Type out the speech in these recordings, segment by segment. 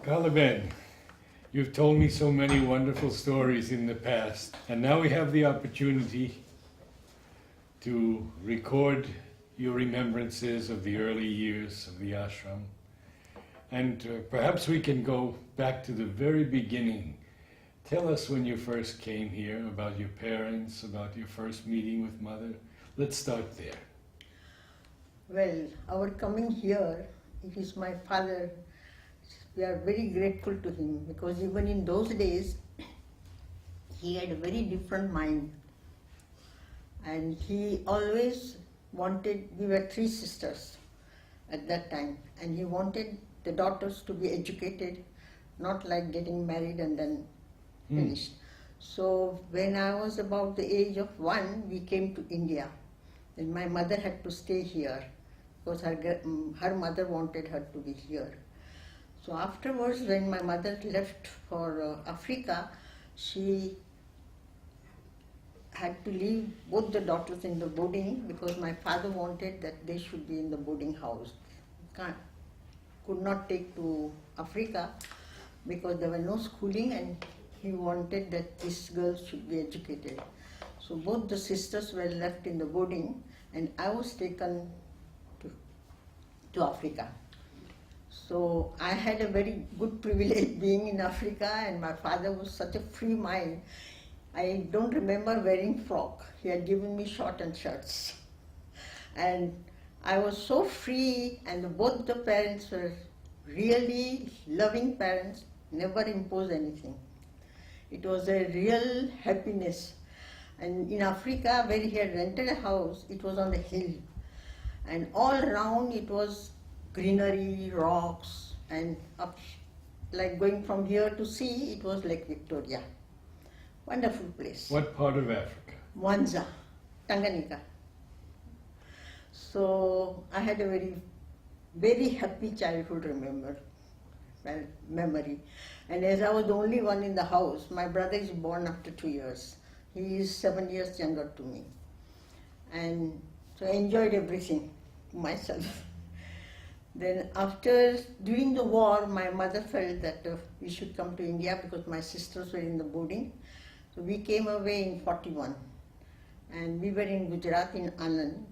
Kalaben, you've told me so many wonderful stories in the past, and now we have the opportunity to record your remembrances of the early years of the ashram. And perhaps we can go back to the very beginning. Tell us when you first came here, about your parents, about your first meeting with Mother. Let's start there. Well, our coming here, it is my father. We are very grateful to him because even in those days, he had a very different mind. And he always wanted, we were three sisters at that time, and he wanted the daughters to be educated, not like getting married and then finished. So when I was about the age of 1, we came to India. And my mother had to stay here because her mother wanted her to be here. So afterwards, when my mother left for Africa, she had to leave both the daughters in the boarding because my father wanted that they should be in the boarding house. Could not take to Africa because there were no schooling, and he wanted that these girls should be educated. So both the sisters were left in the boarding, and I was taken to Africa. So I had a very good privilege being in Africa, and my father was such a free mind. I don't remember wearing frock. He had given me short and shirts. And I was so free, and both the parents were really loving parents, never imposed anything. It was a real happiness. And in Africa, where he had rented a house, it was on the hill. And all around it was greenery, rocks, and up, like going from here to sea, it was Lake Victoria. Wonderful place. What part of Africa? Mwanza, Tanganyika. So I had a very, very happy childhood memory. And as I was the only one in the house, my brother is born after 2 years. He is 7 years younger to me. And so I enjoyed everything myself. Then during the war, my mother felt that we should come to India because my sisters were in the boarding. So we came away in 41. And we were in Gujarat, in Anand.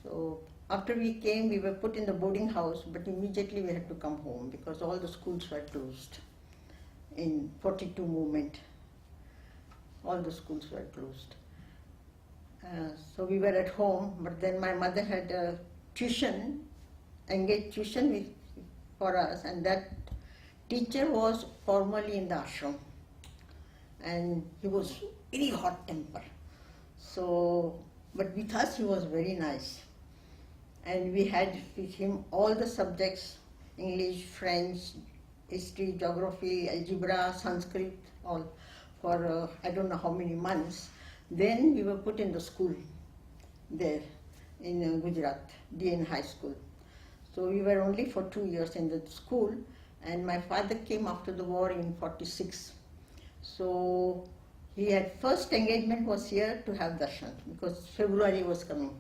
So after we came, we were put in the boarding house, but immediately we had to come home because all the schools were closed in 42 movement. All the schools were closed. So we were at home, but then my mother had a engaged tuition for us, and that teacher was formerly in the ashram. And he was very hot temper. So, but with us he was very nice. And we had with him all the subjects, English, French, history, geography, algebra, Sanskrit, all for I don't know how many months. Then we were put in the school there in Gujarat, DN High School. So we were only for 2 years in the school, and my father came after the war in 46. So he had first engagement was here to have darshan because February was coming.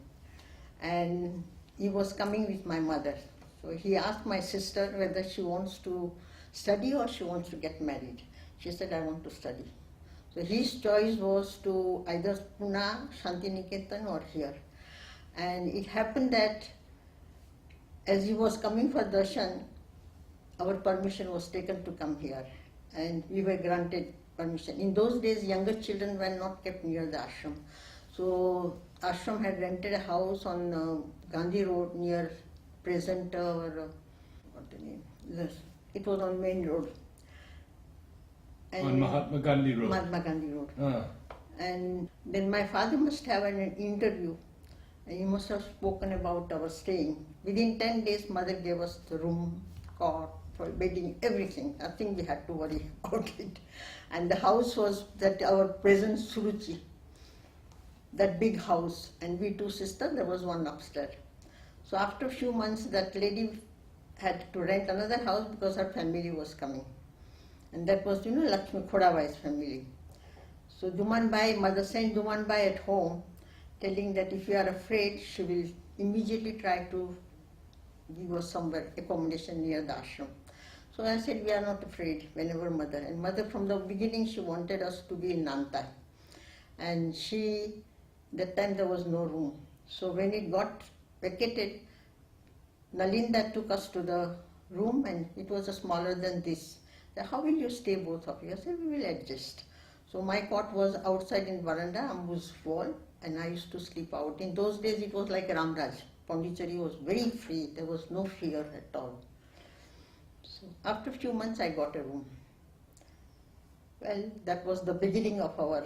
And he was coming with my mother. So he asked my sister whether she wants to study or she wants to get married. She said, I want to study. So his choice was to either Pune, Shantiniketan or here. And it happened that as he was coming for darshan, our permission was taken to come here. And we were granted permission. In those days, younger children were not kept near the ashram. So ashram had rented a house on Gandhi Road near present, what the name? It was on main road. And on Mahatma Gandhi Road. Mahatma Gandhi Road. Ah. And then my father must have an interview. And he must have spoken about our staying. Within 10 days, mother gave us the room, cot, for bedding, everything. Nothing we had to worry about it. And the house was that our present Suruchi, that big house. And we 2 sisters, there was one upstairs. So after a few months, that lady had to rent another house because her family was coming. And that was, Lakshmi Khodabai's family. So Dumanbai, mother sent Dumanbai at home, telling that if you are afraid, she will immediately try to give us somewhere accommodation near the ashram. So I said, we are not afraid whenever mother. And mother from the beginning, she wanted us to be in Nantai. And that time there was no room. So when it got vacated, Nalinda took us to the room and it was smaller than this. Said, how will you stay both of you? I said, we will adjust. So my cot was outside in veranda, Ambu's wall, and I used to sleep out. In those days it was like Ramraj. Pondicherry was very free, there was no fear at all. So after a few months I got a room. Well, that was the beginning of our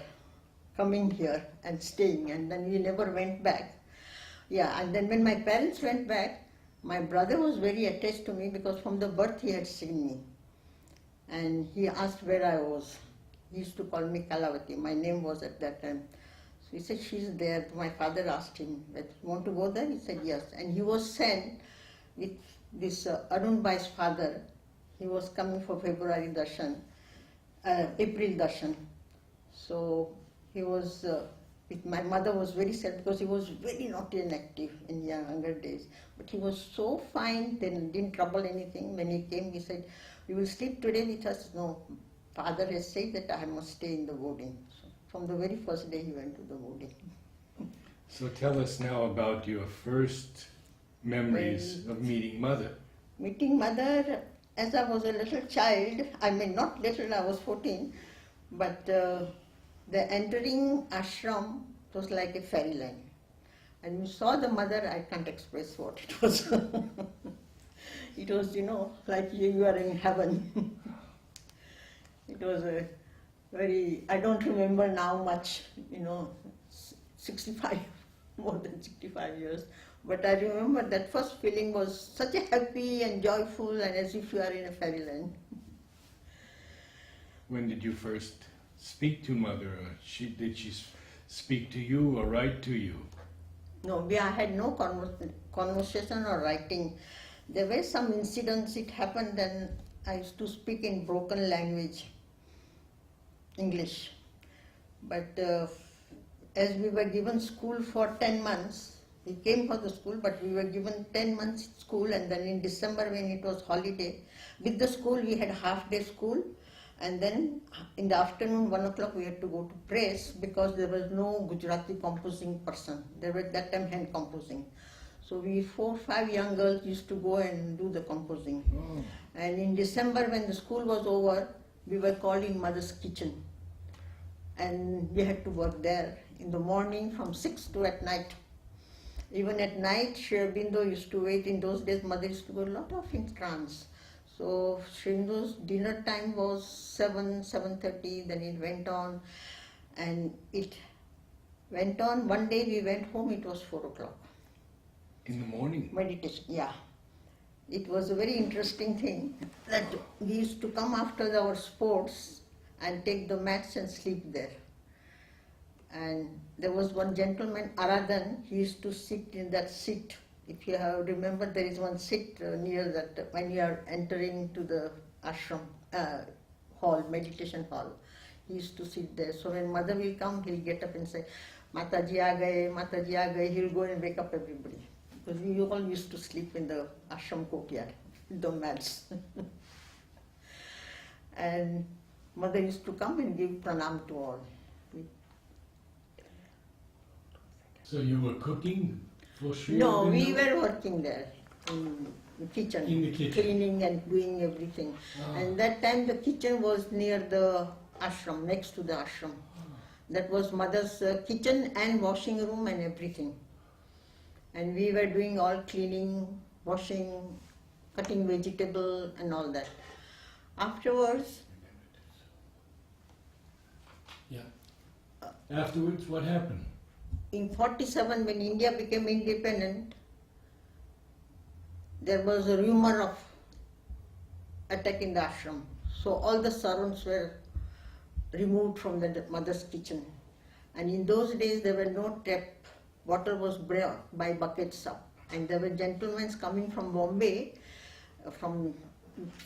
coming here and staying, and then we never went back. Yeah, and then when my parents went back, my brother was very attached to me because from the birth he had seen me. And he asked where I was. He used to call me Kalavati. My name was at that time. So he said, she's there. My father asked him, you want to go there? He said, yes. And he was sent with this Arun Bai's father. He was coming for February Darshan, April Darshan. So he was, my mother was very sad because he was very naughty and active in younger days. But he was so fine, then didn't trouble anything. When he came, he said, you will sleep today with us? No, father has said that I must stay in the boarding. So from the very first day he went to the boarding. So tell us now about your first memories of meeting mother. Meeting mother, as I was a little child, I mean not little, I was 14, but the entering ashram was like a fairyland. And you saw the mother, I can't express what it was. It was, like you are in heaven. It was a very, I don't remember now much, 65, more than 65 years. But I remember that first feeling was such a happy and joyful and as if you are in a fairyland. When did you first speak to mother? Did she speak to you or write to you? No, I had no conversation or writing. There were some incidents, it happened, and I used to speak in broken language, English. But as we were given school for 10 months, we came for the school, but we were given 10 months school, and then in December when it was holiday, with the school we had half-day school, and then in the afternoon, 1 o'clock, we had to go to press because there was no Gujarati composing person. There was that time hand composing. So we 4 or 5 young girls used to go and do the composing. Oh. And in December when the school was over, we were called in mother's kitchen. And we had to work there in the morning from 6 to at night. Even at night, Shribindo used to wait. In those days, mother used to go a lot of in trance. So Shrindo's dinner time was 7:30, then it went on. And it went on. One day we went home, it was 4 o'clock. In the morning? Meditation, yeah. It was a very interesting thing that we used to come after our sports and take the mats and sleep there. And there was one gentleman, Aradhan, he used to sit in that seat. If you have remember, there is one seat near that when you are entering to the ashram hall, meditation hall. He used to sit there. So when mother will come, he'll get up and say, Mataji aa gaye, he'll go and wake up everybody. Because we all used to sleep in the ashram courtyard, the mats. And mother used to come and give pranam to all. So you were cooking for Sri No, Aurobindo? we were working there in the kitchen, In the kitchen. cleaning and doing everything. Ah. And that time the kitchen was near the ashram, next to the ashram. That was mother's kitchen and washing room and everything. And we were doing all cleaning, washing, cutting vegetable and all that. Afterwards, Yeah. Afterwards, what happened? in 47, when India became independent, there was a rumor of attack in the ashram. So all the servants were removed from the mother's kitchen. And in those days there were no tap. Water was brought by buckets up. And there were gentlemen coming from Bombay, from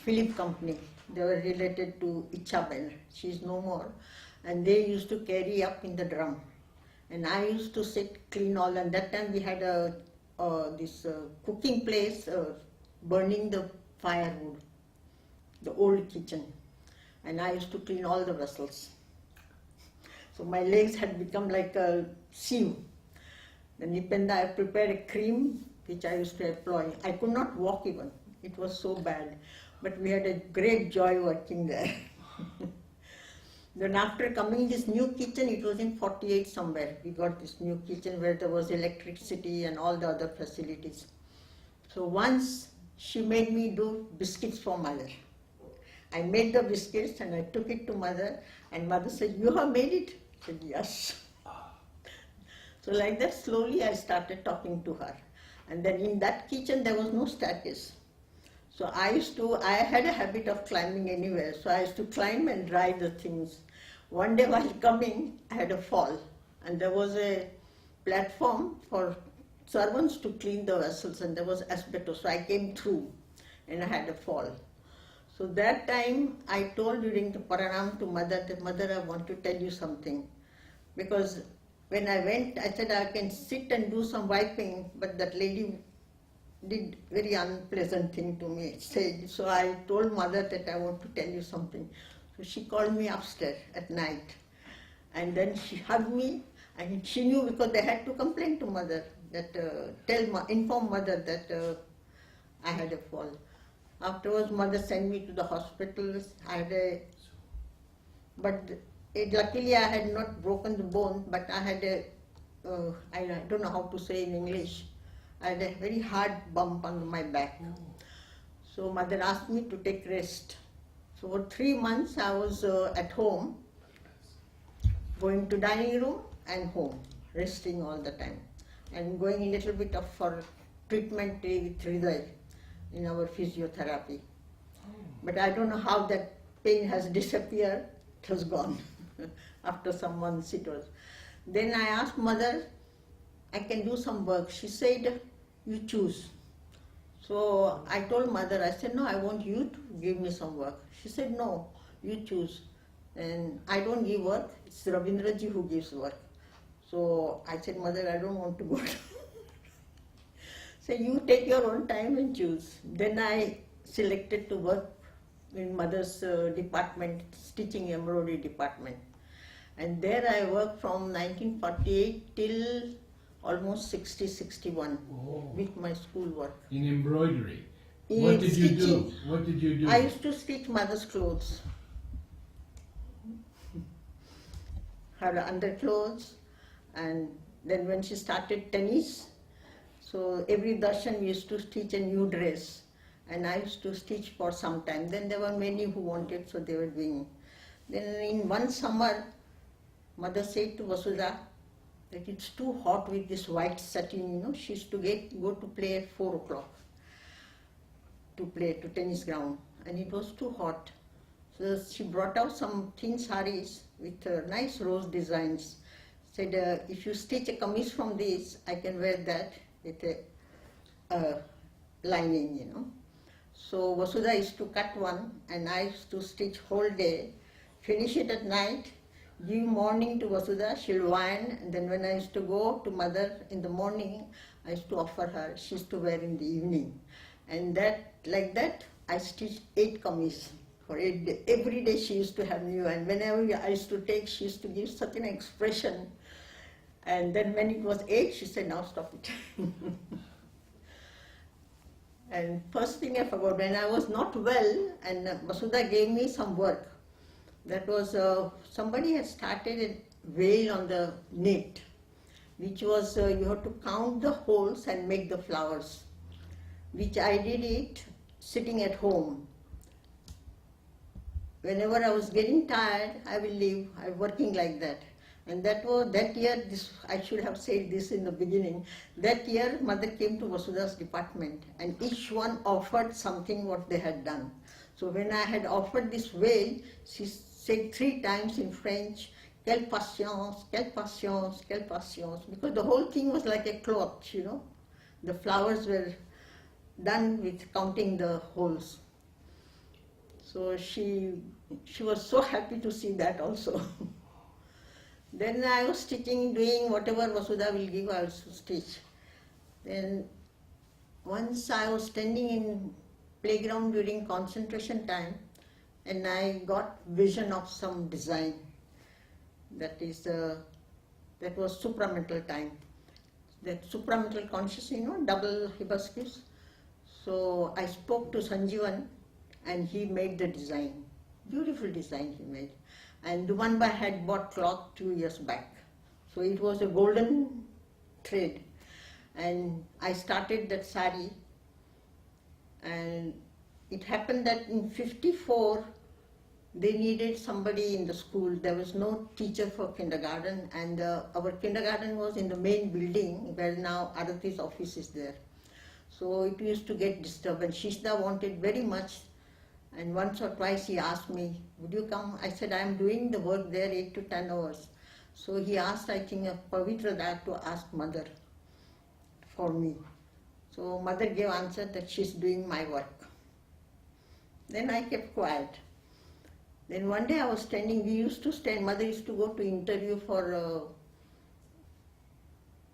Philip Company. They were related to Ichaben. She is no more. And they used to carry up in the drum. And I used to sit, clean all. And that time we had this cooking place, burning the firewood. the old kitchen, and I used to clean all the vessels. So my legs had become like a sieve. Then Nipenda, I prepared a cream which I used to employ. I could not walk even. It was so bad. But we had a great joy working there. Then after coming this new kitchen, it was in 48 somewhere. We got this new kitchen where there was electricity and all the other facilities. So once she made me do biscuits for mother. I made the biscuits and I took it to mother, and mother said, "You have made it?" I said, "Yes." So like that, slowly I started talking to her. And then in that kitchen, there was no staircase. So I had a habit of climbing anywhere. So I used to climb and dry the things. One day while coming, I had a fall. And there was a platform for servants to clean the vessels, and there was asbestos. So I came through and I had a fall. So that time I told during the Paranam to mother that, "Mother, I want to tell you something." Because when I went, I said I can sit and do some wiping, but that lady did very unpleasant thing to me. So I told mother that I want to tell you something. So she called me upstairs at night, and then she hugged me, and she knew because they had to complain to mother that inform mother that I had a fall. Afterwards, mother sent me to the hospital. Luckily I had not broken the bone, but I had I don't know how to say in English. I had a very hard bump on my back. So mother asked me to take rest. So for 3 months I was at home, going to dining room and home, resting all the time, and going a little bit of for treatment with Hriday in our physiotherapy. But I don't know how that pain has disappeared. It was gone. After some months it was. Then I asked mother, I can do some work. She said, "You choose." So I told mother, I said, "No, I want you to give me some work." She said, "No, you choose." And I don't give work, it's Ravindraji who gives work. So I said, "Mother, I don't want to go." So you take your own time and choose. Then I selected to work in mother's department, stitching embroidery department. And there I worked from 1948 till almost 61 with my school work. In embroidery? In What did you do? stitching. What did you do? I used to stitch mother's clothes, her underclothes, and then when she started tennis, so every darshan we used to stitch a new dress, and I used to stitch for some time. Then there were many who wanted, so they were doing. Then in one summer, mother said to Vasudha that it's too hot with this white satin, she used to go to play at 4 o'clock to play to tennis ground, and it was too hot. So she brought out some thin saris with nice rose designs. Said, "If you stitch a kameez from this, I can wear that with a lining, So Vasudha used to cut one, and I used to stitch whole day, finish it at night, give morning to Vasudha, she'll wind, and then when I used to go to mother in the morning, I used to offer her, she used to wear in the evening. And like that, I stitched 8 kameez for 8 days. Every day she used to have new, and whenever I used to take, she used to give such an expression. And then when it was 8, she said, "Now stop it." And first thing I forgot, when I was not well, and Vasudha gave me some work. That was, somebody had started a veil on the net, which was, you have to count the holes and make the flowers, which I did it sitting at home. Whenever I was getting tired, I will leave, I'm working like that. And that year, I should have said this in the beginning, that year mother came to Vasudha's department, and each one offered something what they had done. So when I had offered this veil, she said 3 times in French, "Quelle patience, quelle patience, quelle patience," because the whole thing was like a cloth, The flowers were done with counting the holes. So she was so happy to see that also. Then I was stitching, doing whatever Vasudha will give, I was to stitch. Then once I was standing in playground during concentration time, and I got vision of some design. That was supramental time. That supramental conscious, double hibiscus. So I spoke to Sanjeevan, and he made the design. Beautiful design he made. And the one I had bought cloth 2 years back. So it was a golden thread. And I started that sari, and it happened that in 54, they needed somebody in the school. There was no teacher for kindergarten, and our kindergarten was in the main building where now Arati's office is there. So it used to get disturbed, and Shishda wanted very much, and once or twice he asked me, would you come? I said, I'm doing the work there 8 to 10 hours. So he asked, I think, Pavitra Dad to ask mother for me. So mother gave answer that she's doing my work. Then I kept quiet. Then one day I was standing, we used to stand, mother used to go to interview for,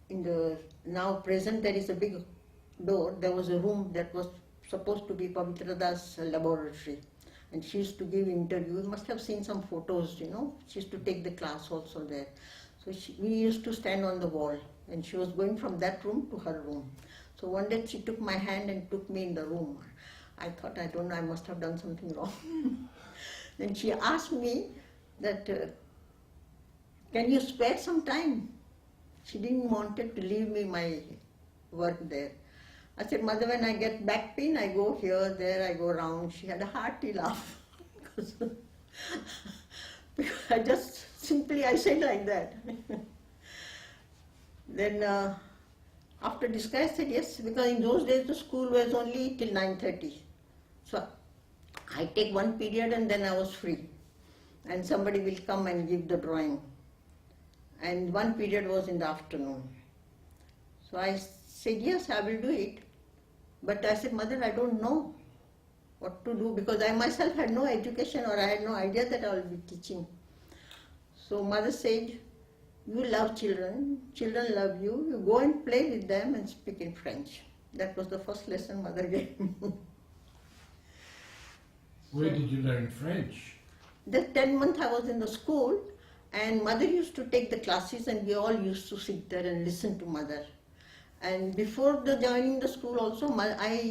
in the now present there is a big door, there was a room that was supposed to be Pavitra Das laboratory. And she used to give interview, you must have seen some photos, she used to take the class also there. So we used to stand on the wall, and she was going from that room to her room. So one day she took my hand and took me in the room. I thought, I don't know, I must have done something wrong. Then she asked me that, can you spare some time? She didn't want to leave me my work there. I said, mother, when I get back pain, I go here, there, I go around. She had a hearty laugh. Because I said like that. Then after discuss, I said yes, because in those days the school was only till 9:30. So I take one period and then I was free. And somebody will come and give the drawing. And one period was in the afternoon. So I said, yes, I will do it. But I said, mother, I don't know what to do, because I myself had no education, or I had no idea that I will be teaching. So mother said, you love children, children love you, you go and play with them and speak in French. That was the first lesson mother gave me. Where did you learn French? That 10 months I was in the school, and mother used to take the classes, and we all used to sit there and listen to mother. And before joining the school also,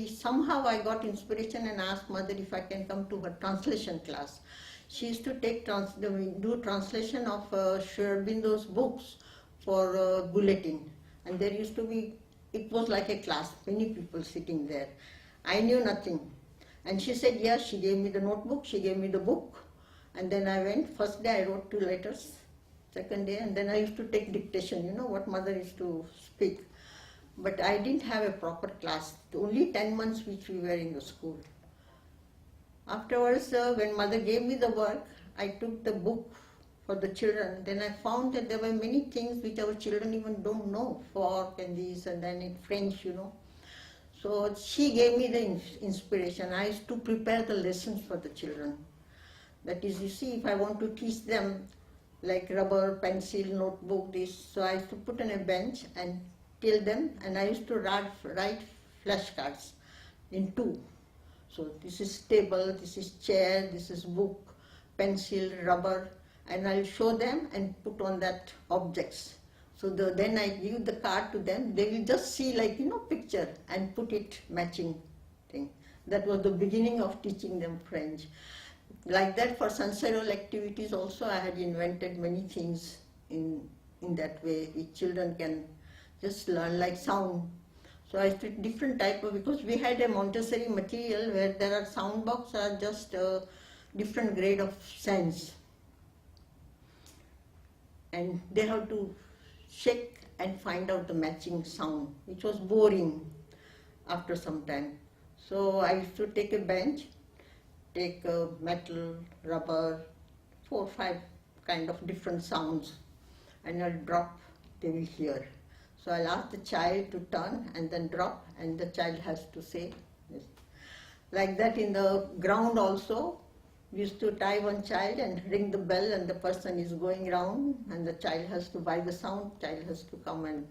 somehow I got inspiration and asked mother if I can come to her translation class. She used to do translation of Sri Aurobindo's books for bulletin. And there used to be, it was like a class, many people sitting there. I knew nothing. And she said, yes, she gave me the notebook, she gave me the book. And then I went, first day I wrote 2 letters, second day, and then I used to take dictation, what mother used to speak. But I didn't have a proper class, only 10 months which we were in the school. Afterwards, when mother gave me the work, I took the book for the children. Then I found that there were many things which our children even don't know, fork and this, and then in French, So she gave me the inspiration. I used to prepare the lessons for the children. That is, you see, if I want to teach them, like rubber, pencil, notebook, this, so I used to put on a bench and tell them, and I used to write flashcards in 2. So this is table, this is chair, this is book, pencil, rubber, and I'll show them and put on that objects. So then I give the card to them, they will just see picture and put it matching thing. That was the beginning of teaching them French. Like that for sensorial activities also I had invented many things in that way which children can just learn, like sound. So I took different type of, because we had a Montessori material where there are sound box are just a different grade of sense. And they have to shake and find out the matching sound, which was boring after some time. So I used to take a bench, take metal, rubber, 4 or 5 kind of different sounds, and I'll drop, they will hear. So I'll ask the child to turn and then drop, and the child has to say this. Like that in the ground also, we used to tie one child and ring the bell, and the person is going round, and the child has to, by the sound, child has to come and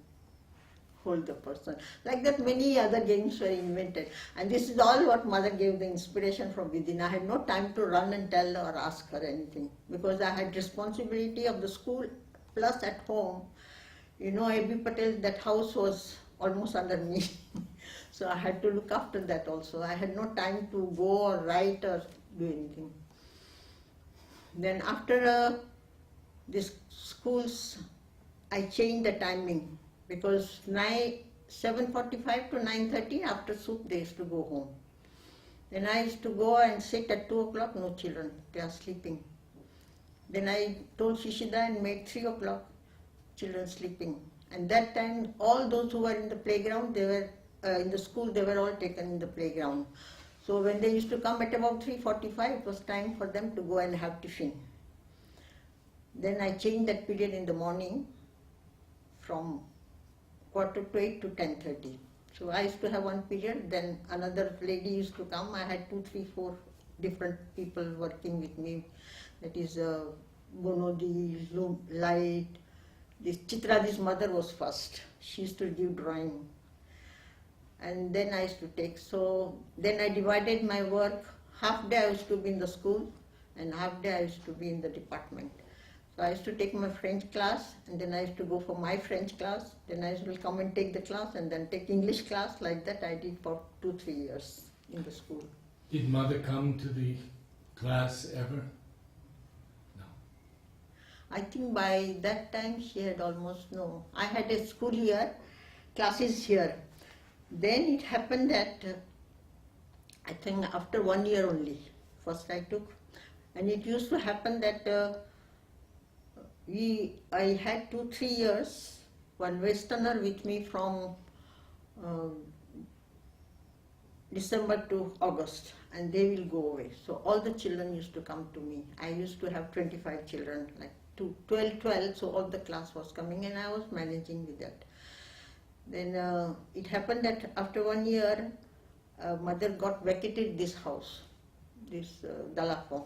hold the person. Like that, many other games were invented. And this is all what mother gave the inspiration from within. I had no time to run and tell or ask her anything because I had responsibility of the school plus at home. You know, A.B. Patel, that house was almost under me. So I had to look after that also. I had no time to go or write or do anything. Then after this schools, I changed the timing because 7:45 to 9:30 after soup they used to go home. Then I used to go and sit at 2 o'clock, no children, they are sleeping. Then I told Shishida and made 3 o'clock, children sleeping. And that time all those who were in the playground, they were in the school, they were all taken in the playground. So when they used to come at about 3:45, it was time for them to go and have tiffin. Then I changed that period in the morning from 7:45 to 10:30. So I used to have one period, then another lady used to come. I had 2, 3, 4 different people working with me. That is Gunodi, Light. This Chitradi's mother was first. She used to give drawing. And then I used to take, so then I divided my work. Half day I used to be in the school and half day I used to be in the department. So I used to take my French class and then I used to go for my French class. Then I used to come and take the class and then take English class. Like that I did for 2, 3 years in the school. Did mother come to the class ever? No. I think by that time she had almost, no. I had a school here, classes here. Then it happened that I think after 1 year only, first I took, and it used to happen that I had 2, 3 years, one Westerner with me from December to August, and they will go away. So all the children used to come to me. I used to have 25 children, like 12, so all the class was coming and I was managing with that. Then it happened that after 1 year, mother got vacated this house, this Dalafon.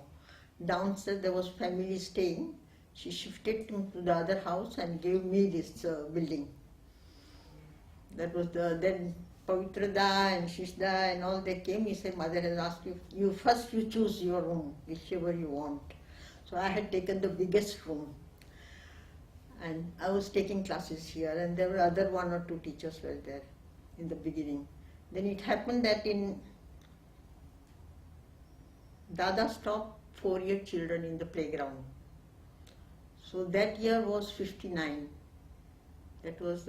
Downstairs there was family staying. She shifted to the other house and gave me this building. That was then Pavitrada and Shishda and all they came. He said, mother has asked you first you choose your room, whichever you want. So I had taken the biggest room. And I was taking classes here and there were other 1 or 2 teachers were there in the beginning. Then it happened that in Dada stopped 4-year children in the playground. So that year was 59. That was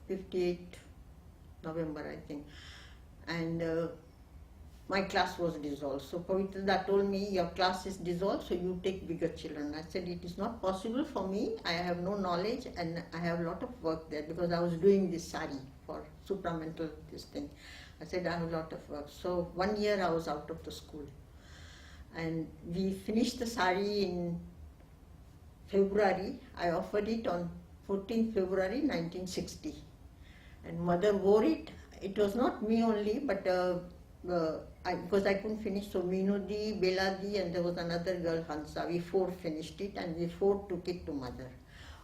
58 November I think. And my class was dissolved. So Pavitra told me, your class is dissolved, so you take bigger children. I said, it is not possible for me. I have no knowledge and I have a lot of work there because I was doing this sari for supramental this thing. I said, I have a lot of work. So 1 year I was out of the school. And we finished the sari in February. I offered it on 14th February 1960. And mother wore it. It was not me only, but because I couldn't finish, so Minodi, Beladi, and there was another girl, Hansa. We 4 finished it and we 4 took it to mother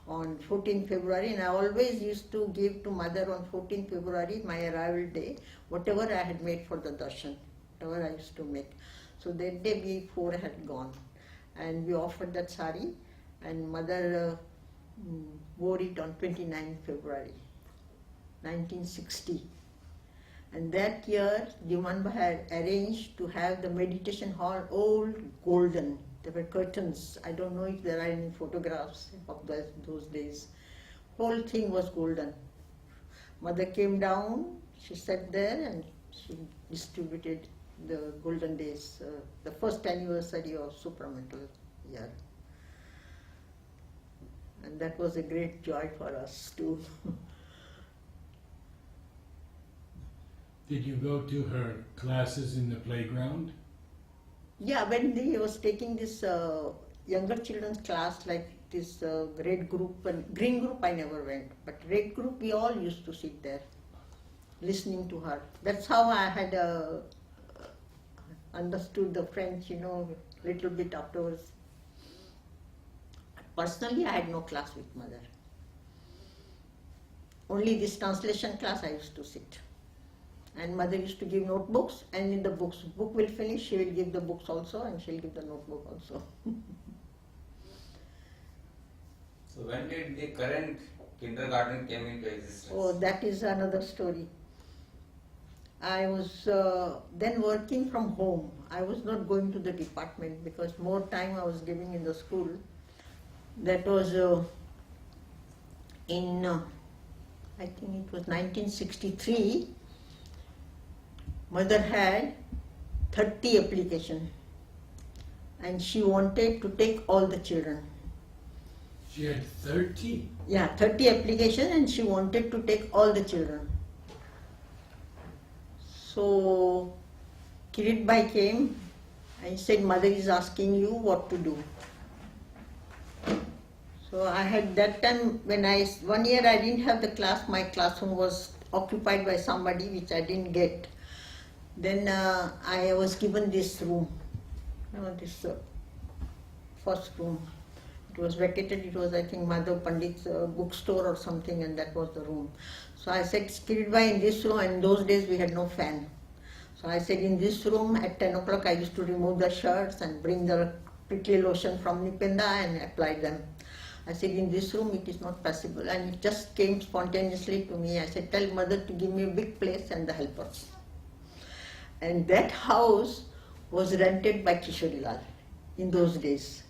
on 14th February. And I always used to give to mother on 14th February, my arrival day, whatever I had made for the darshan, whatever I used to make. So that day we 4 had gone and we offered that sari and mother wore it on 29th February 1960. And that year, Dimanba had arranged to have the meditation hall all golden. There were curtains. I don't know if there are any photographs of those days. Whole thing was golden. Mother came down, she sat there and she distributed the golden days, the first anniversary of supramental year. And that was a great joy for us too. Did you go to her classes in the playground? Yeah, when he was taking this younger children's class, like this red group and green group, I never went. But red group, we all used to sit there, listening to her. That's how I had understood the French, little bit afterwards. Personally, I had no class with mother. only this translation class I used to sit. And mother used to give notebooks, and in the book will finish, she will give the books also, and she will give the notebook also. So when did the current kindergarten came into existence? Oh, that is another story. I was then working from home. I was not going to the department because more time I was giving in the school. That was in, I think it was 1963. Mother had 30 applications and she wanted to take all the children. She had 30. Yeah, 30 applications and she wanted to take all the children. So Kiritbhai came and said, mother is asking you what to do. So I had that time, when 1 year I didn't have the class, my classroom was occupied by somebody which I didn't get. Then I was given this room, this first room. It was vacated, it was I think Madhav Pandit's bookstore or something, and that was the room. So I said, Kiritbhai, in this room, and in those days we had no fan. So I said, in this room at 10 o'clock I used to remove the shirts and bring the prickly lotion from Nipinda and apply them. I said, in this room it is not possible, and it just came spontaneously to me. I said, tell mother to give me a big place and the helpers. And that house was rented by Kishorilal in those days.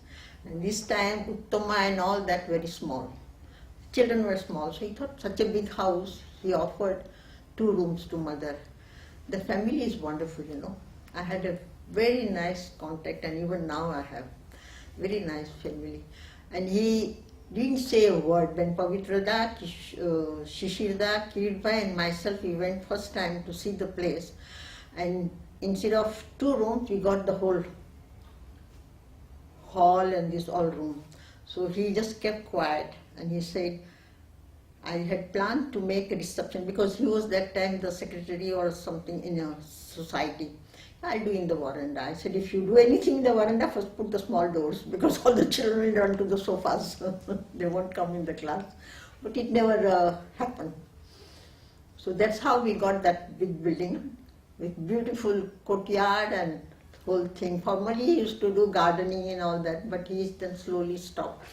And this time Uttama and all that very small. Children were small, so he thought such a big house, he offered 2 rooms to mother. The family is wonderful, I had a very nice contact, and even now I have very nice family. And he didn't say a word. When Pavitrada, Shishirda, Kiritbhai and myself, we went first time to see the place. And instead of 2 rooms, we got the whole hall and this all room. So he just kept quiet and he said, I had planned to make a reception because he was that time the secretary or something in a society. I'll do in the veranda. I said, if you do anything in the veranda, first put the small doors because all the children will run to the sofas. They won't come in the class. But it never happened. So that's how we got that big building with beautiful courtyard and whole thing. Formerly he used to do gardening and all that, but he then slowly stopped.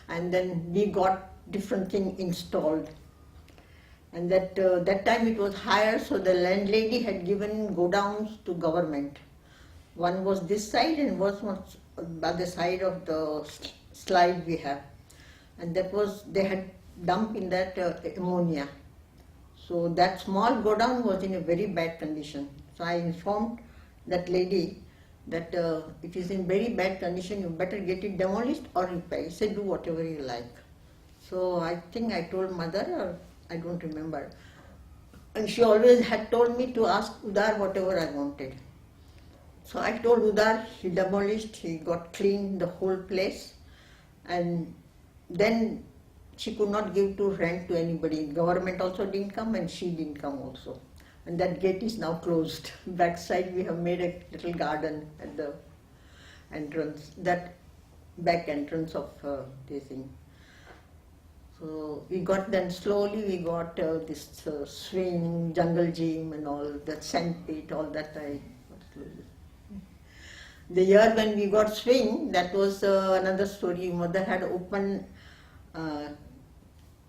And then we got different thing installed. And that time it was higher, so the landlady had given godowns to government. One was this side and one was by the side of the slide we have. And that was, they had dumped in that ammonia. So that small godown was in a very bad condition. So I informed that lady that it is in very bad condition, you better get it demolished or repair. He said, do whatever you like. So I think I told mother, or I don't remember. And she always had told me to ask Udar whatever I wanted. So I told Udar, he demolished, he got clean the whole place. And then she could not give to rent to anybody. Government also didn't come and she didn't come also. And that gate is now closed. Backside we have made a little garden at the entrance, that back entrance of this thing. So we got then slowly we got this swing, jungle gym and all that, sandpit, all that I got slowly. The year when we got swing, that was another story. Mother had opened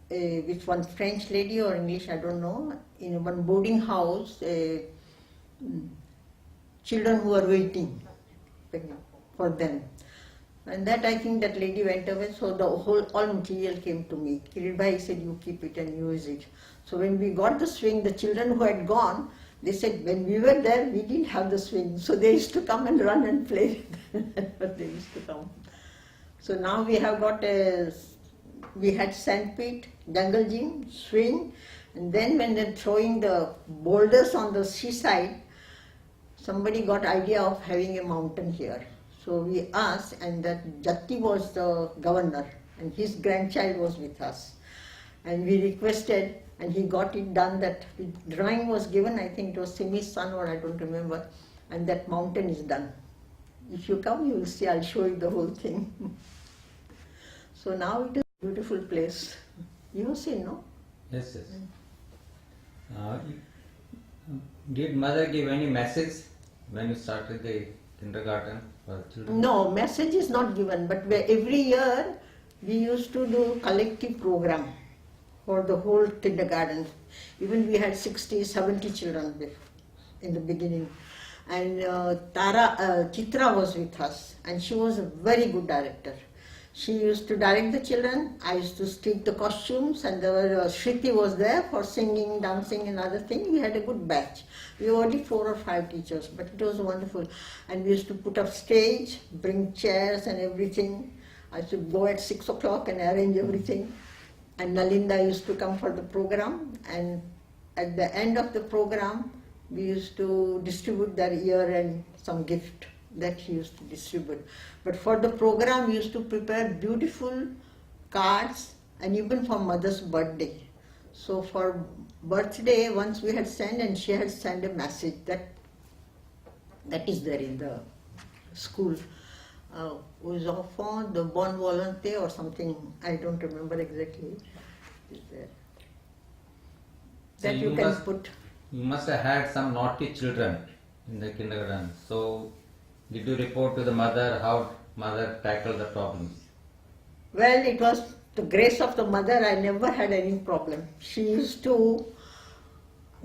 with one French lady or English, I don't know, in one boarding house, children who were waiting for them. And that I think that lady went away, so the all material came to me. Kiritbhai said, you keep it and use it. So when we got the swing, the children who had gone, they said, when we were there, we didn't have the swing. So they used to come and run and play. They used to come. So now we have got we had sandpit, jungle gym, swing, and then when they're throwing the boulders on the seaside, somebody got idea of having a mountain here. So we asked, and that Jatti was the governor, and his grandchild was with us. And we requested, and he got it done, that drawing was given, I think it was Simi's son or I don't remember, and that mountain is done. If you come, you will see, I'll show you the whole thing. So now it is a beautiful place. You have seen, no? Yes, yes. Did mother give any message when you started the kindergarten for children? No, message is not given, but every year we used to do collective program for the whole kindergarten. Even we had 60, 70 children in the beginning. And Chitra was with us, and she was a very good director. She used to direct the children. I used to stitch the costumes, and there were, Shriti was there for singing, dancing, and other things. We had a good batch. We were only 4 or 5 teachers, but it was wonderful. And we used to put up stage, bring chairs and everything. I used to go at 6 o'clock and arrange everything. And Nalinda used to come for the program. And at the end of the program, we used to distribute their year-end some gift that he used to distribute. But for the program, we used to prepare beautiful cards, and even for mother's birthday. So for birthday, once we had sent, and she had sent a message that is there in the school. Aux enfants de bonne volonté or something, I don't remember exactly. Is there. So That you can put. You must have had some naughty children in the kindergarten. So, did you report to the mother how mother tackled the problems? Well, it was the grace of the mother. I never had any problem. She used to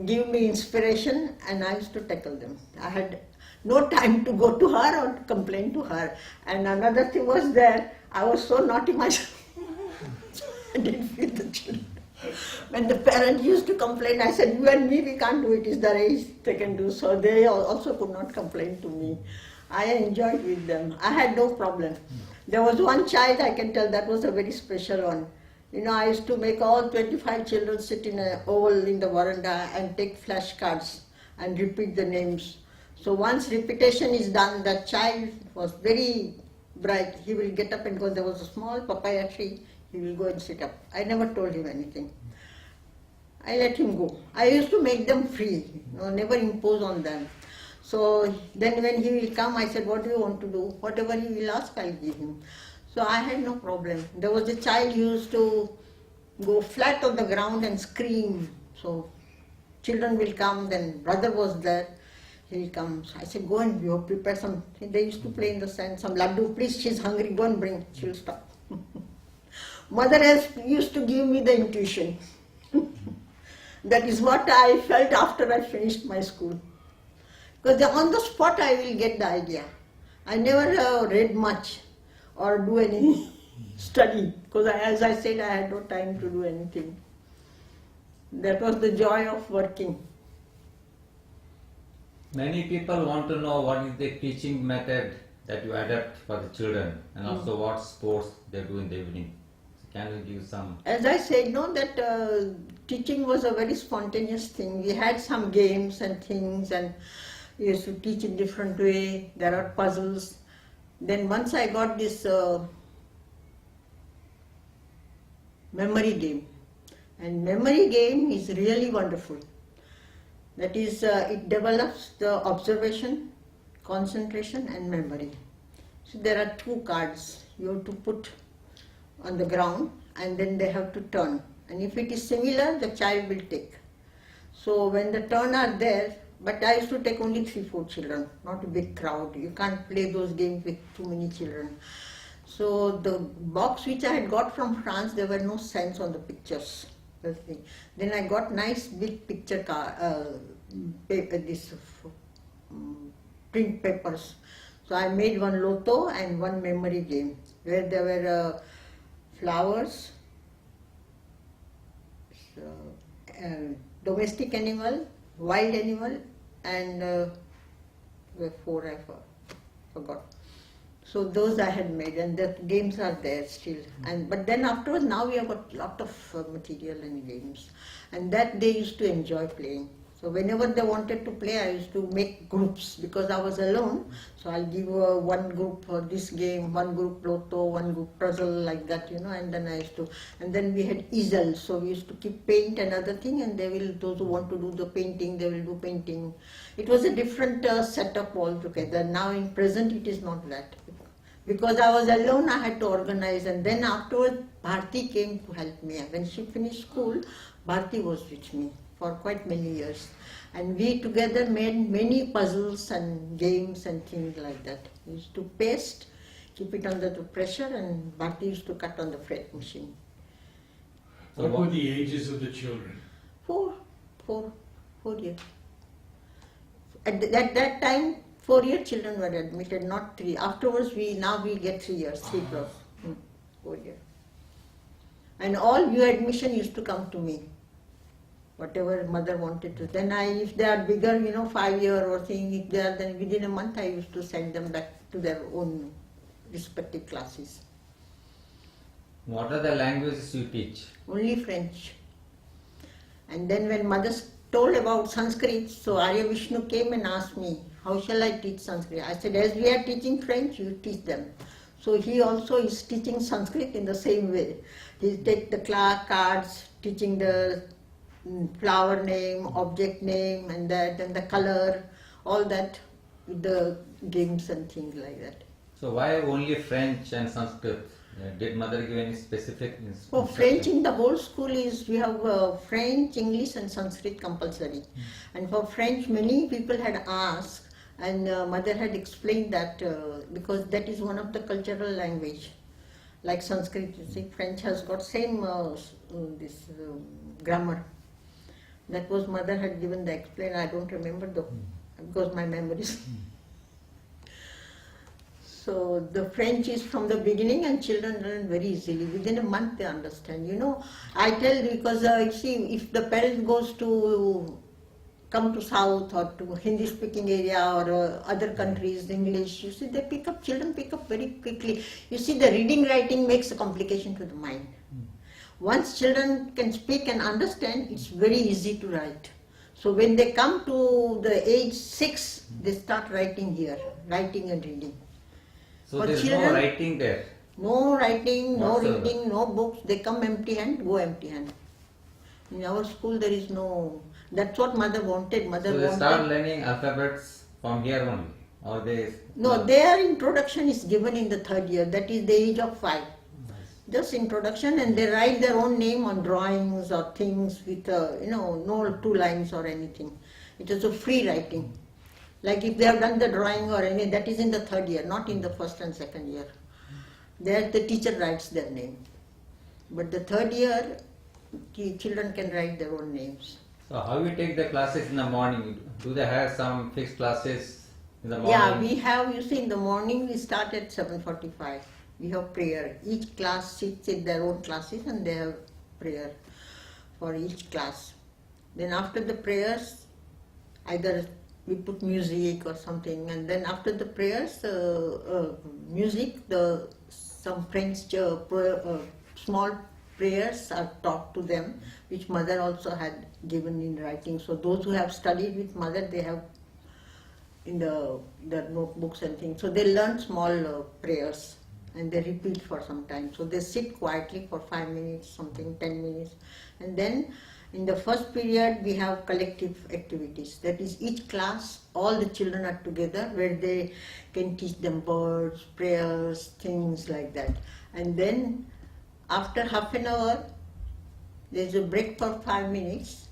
give me inspiration, and I used to tackle them. I had no time to go to her or to complain to her. And another thing was that I was so naughty myself. I didn't feel the children. When the parents used to complain, I said, you and me, we can't do it. It's their age, they can do. So they also could not complain to me. I enjoyed with them. I had no problem. There was one child, I can tell, that was a very special one. You know, I used to make all 25 children sit in an oval in the veranda and take flashcards and repeat the names. So once repetition is done, that child was very bright. He will get up and go. There was a small papaya tree. He will go and sit up. I never told him anything. I let him go. I used to make them free, never impose on them. So then when he will come, I said, what do you want to do? Whatever he will ask, I'll give him. So I had no problem. There was a child who used to go flat on the ground and scream. So children will come, then brother was there. He will come. I said, go and prepare some. They used to play in the sand, some laddu. Please, she's hungry, go and bring. She will stop. Mother used to give me the intuition. That is what I felt after I finished my school. Because on the spot I will get the idea. I never read much or do any study, because as I said, I had no time to do anything. That was the joy of working. Many people want to know what is the teaching method that you adapt for the children, and also what sports they do in the evening. So can you give some? As I said, that teaching was a very spontaneous thing. We had some games and things, and we used to teach in different way. There are puzzles. Then once I got this memory game, and memory game is really wonderful. That is, it develops the observation, concentration and memory. So there are 2 cards you have to put on the ground, and then they have to turn. And if it is similar, the child will take. So when the turn are there, but I used to take only 3-4 children, not a big crowd. You can't play those games with too many children. So the box which I had got from France, there were no signs on the pictures. Then I got nice big picture print papers. So I made one lotto and one memory game where there were flowers, domestic animal, wild animal, and 4 I forgot. So those I had made, and the games are there still. But then afterwards, now we have got lot of material and games, and that they used to enjoy playing. So whenever they wanted to play, I used to make groups because I was alone. So I'll give one group this game, one group lotto, one group puzzle, like that, and then I used to, and then we had easel. So we used to keep paint and other thing, and those who want to do the painting, they will do painting. It was a different setup altogether. Now in present, it is not that. Because I was alone, I had to organize, and then afterwards Bharti came to help me. When she finished school, Bharti was with me for quite many years, and we together made many puzzles and games and things like that. We used to paste, keep it under the pressure, and Bharti used to cut on the fret machine. So What were the ages of the children? Four years. At that time, 4-year children were admitted, not 3. Afterwards, we get 3 years, 3 plus 4 years. And all new admission used to come to me. Whatever mother wanted to. Then if they are bigger, 5-year or thing, if they are, then within a month I used to send them back to their own respective classes. what are the languages you teach? Only French. And then when mother told about Sanskrit, so Arya Vishnu came and asked me, how shall I teach Sanskrit? I said, as we are teaching French, you teach them. So he also is teaching Sanskrit in the same way. He take the cards, teaching the flower name, object name, and that, and the color, all that, with the games and things like that. So why only French and Sanskrit? Did mother give any specific For French in the whole school is, we have French, English and Sanskrit compulsory. And for French many people had asked, and mother had explained that because that is one of the cultural language. Like Sanskrit, you see, French has got same grammar. That was mother had given the explain. I don't remember because my memory is. So the French is from the beginning, and children learn very easily. Within a month they understand. I tell because see, if the parent goes to come to South or to Hindi speaking area or other countries, English, you see children pick up very quickly. You see the reading writing makes a complication to the mind. Once children can speak and understand, it's very easy to write. So when they come to the age 6, they start writing here, writing and reading. So For there's children, no writing there? No writing, no Whatsoever. reading, no books. They come empty hand, go empty hand. In our school there is no. That's what mother wanted. So they start learning alphabets from here only? Or they... No, their introduction is given in the 3rd year. That is the age of 5. Just introduction, and they write their own name on drawings or things with no 2 lines or anything. It is a free writing. Like if they have done the drawing or any, that is in the 3rd year, not in the 1st and 2nd year. There the teacher writes their name. But the 3rd year, children can write their own names. So how you take the classes in the morning? Do they have some fixed classes in the morning? Yeah, we have, you see, in the morning we start at 7:45. We have prayer. Each class sits in their own classes and they have prayer for each class. Then after the prayers, either we put music or something, and then after the prayers, music, some French small prayers are taught to them, which mother also had given in writing. So those who have studied with mother, they have in their notebooks and things. So they learn small prayers and they repeat for some time. So they sit quietly for 5 minutes, something, 10 minutes, and then in the first period, we have collective activities. That is, each class, all the children are together where they can teach them words, prayers, things like that. And then after half an hour, there is a break for 5 minutes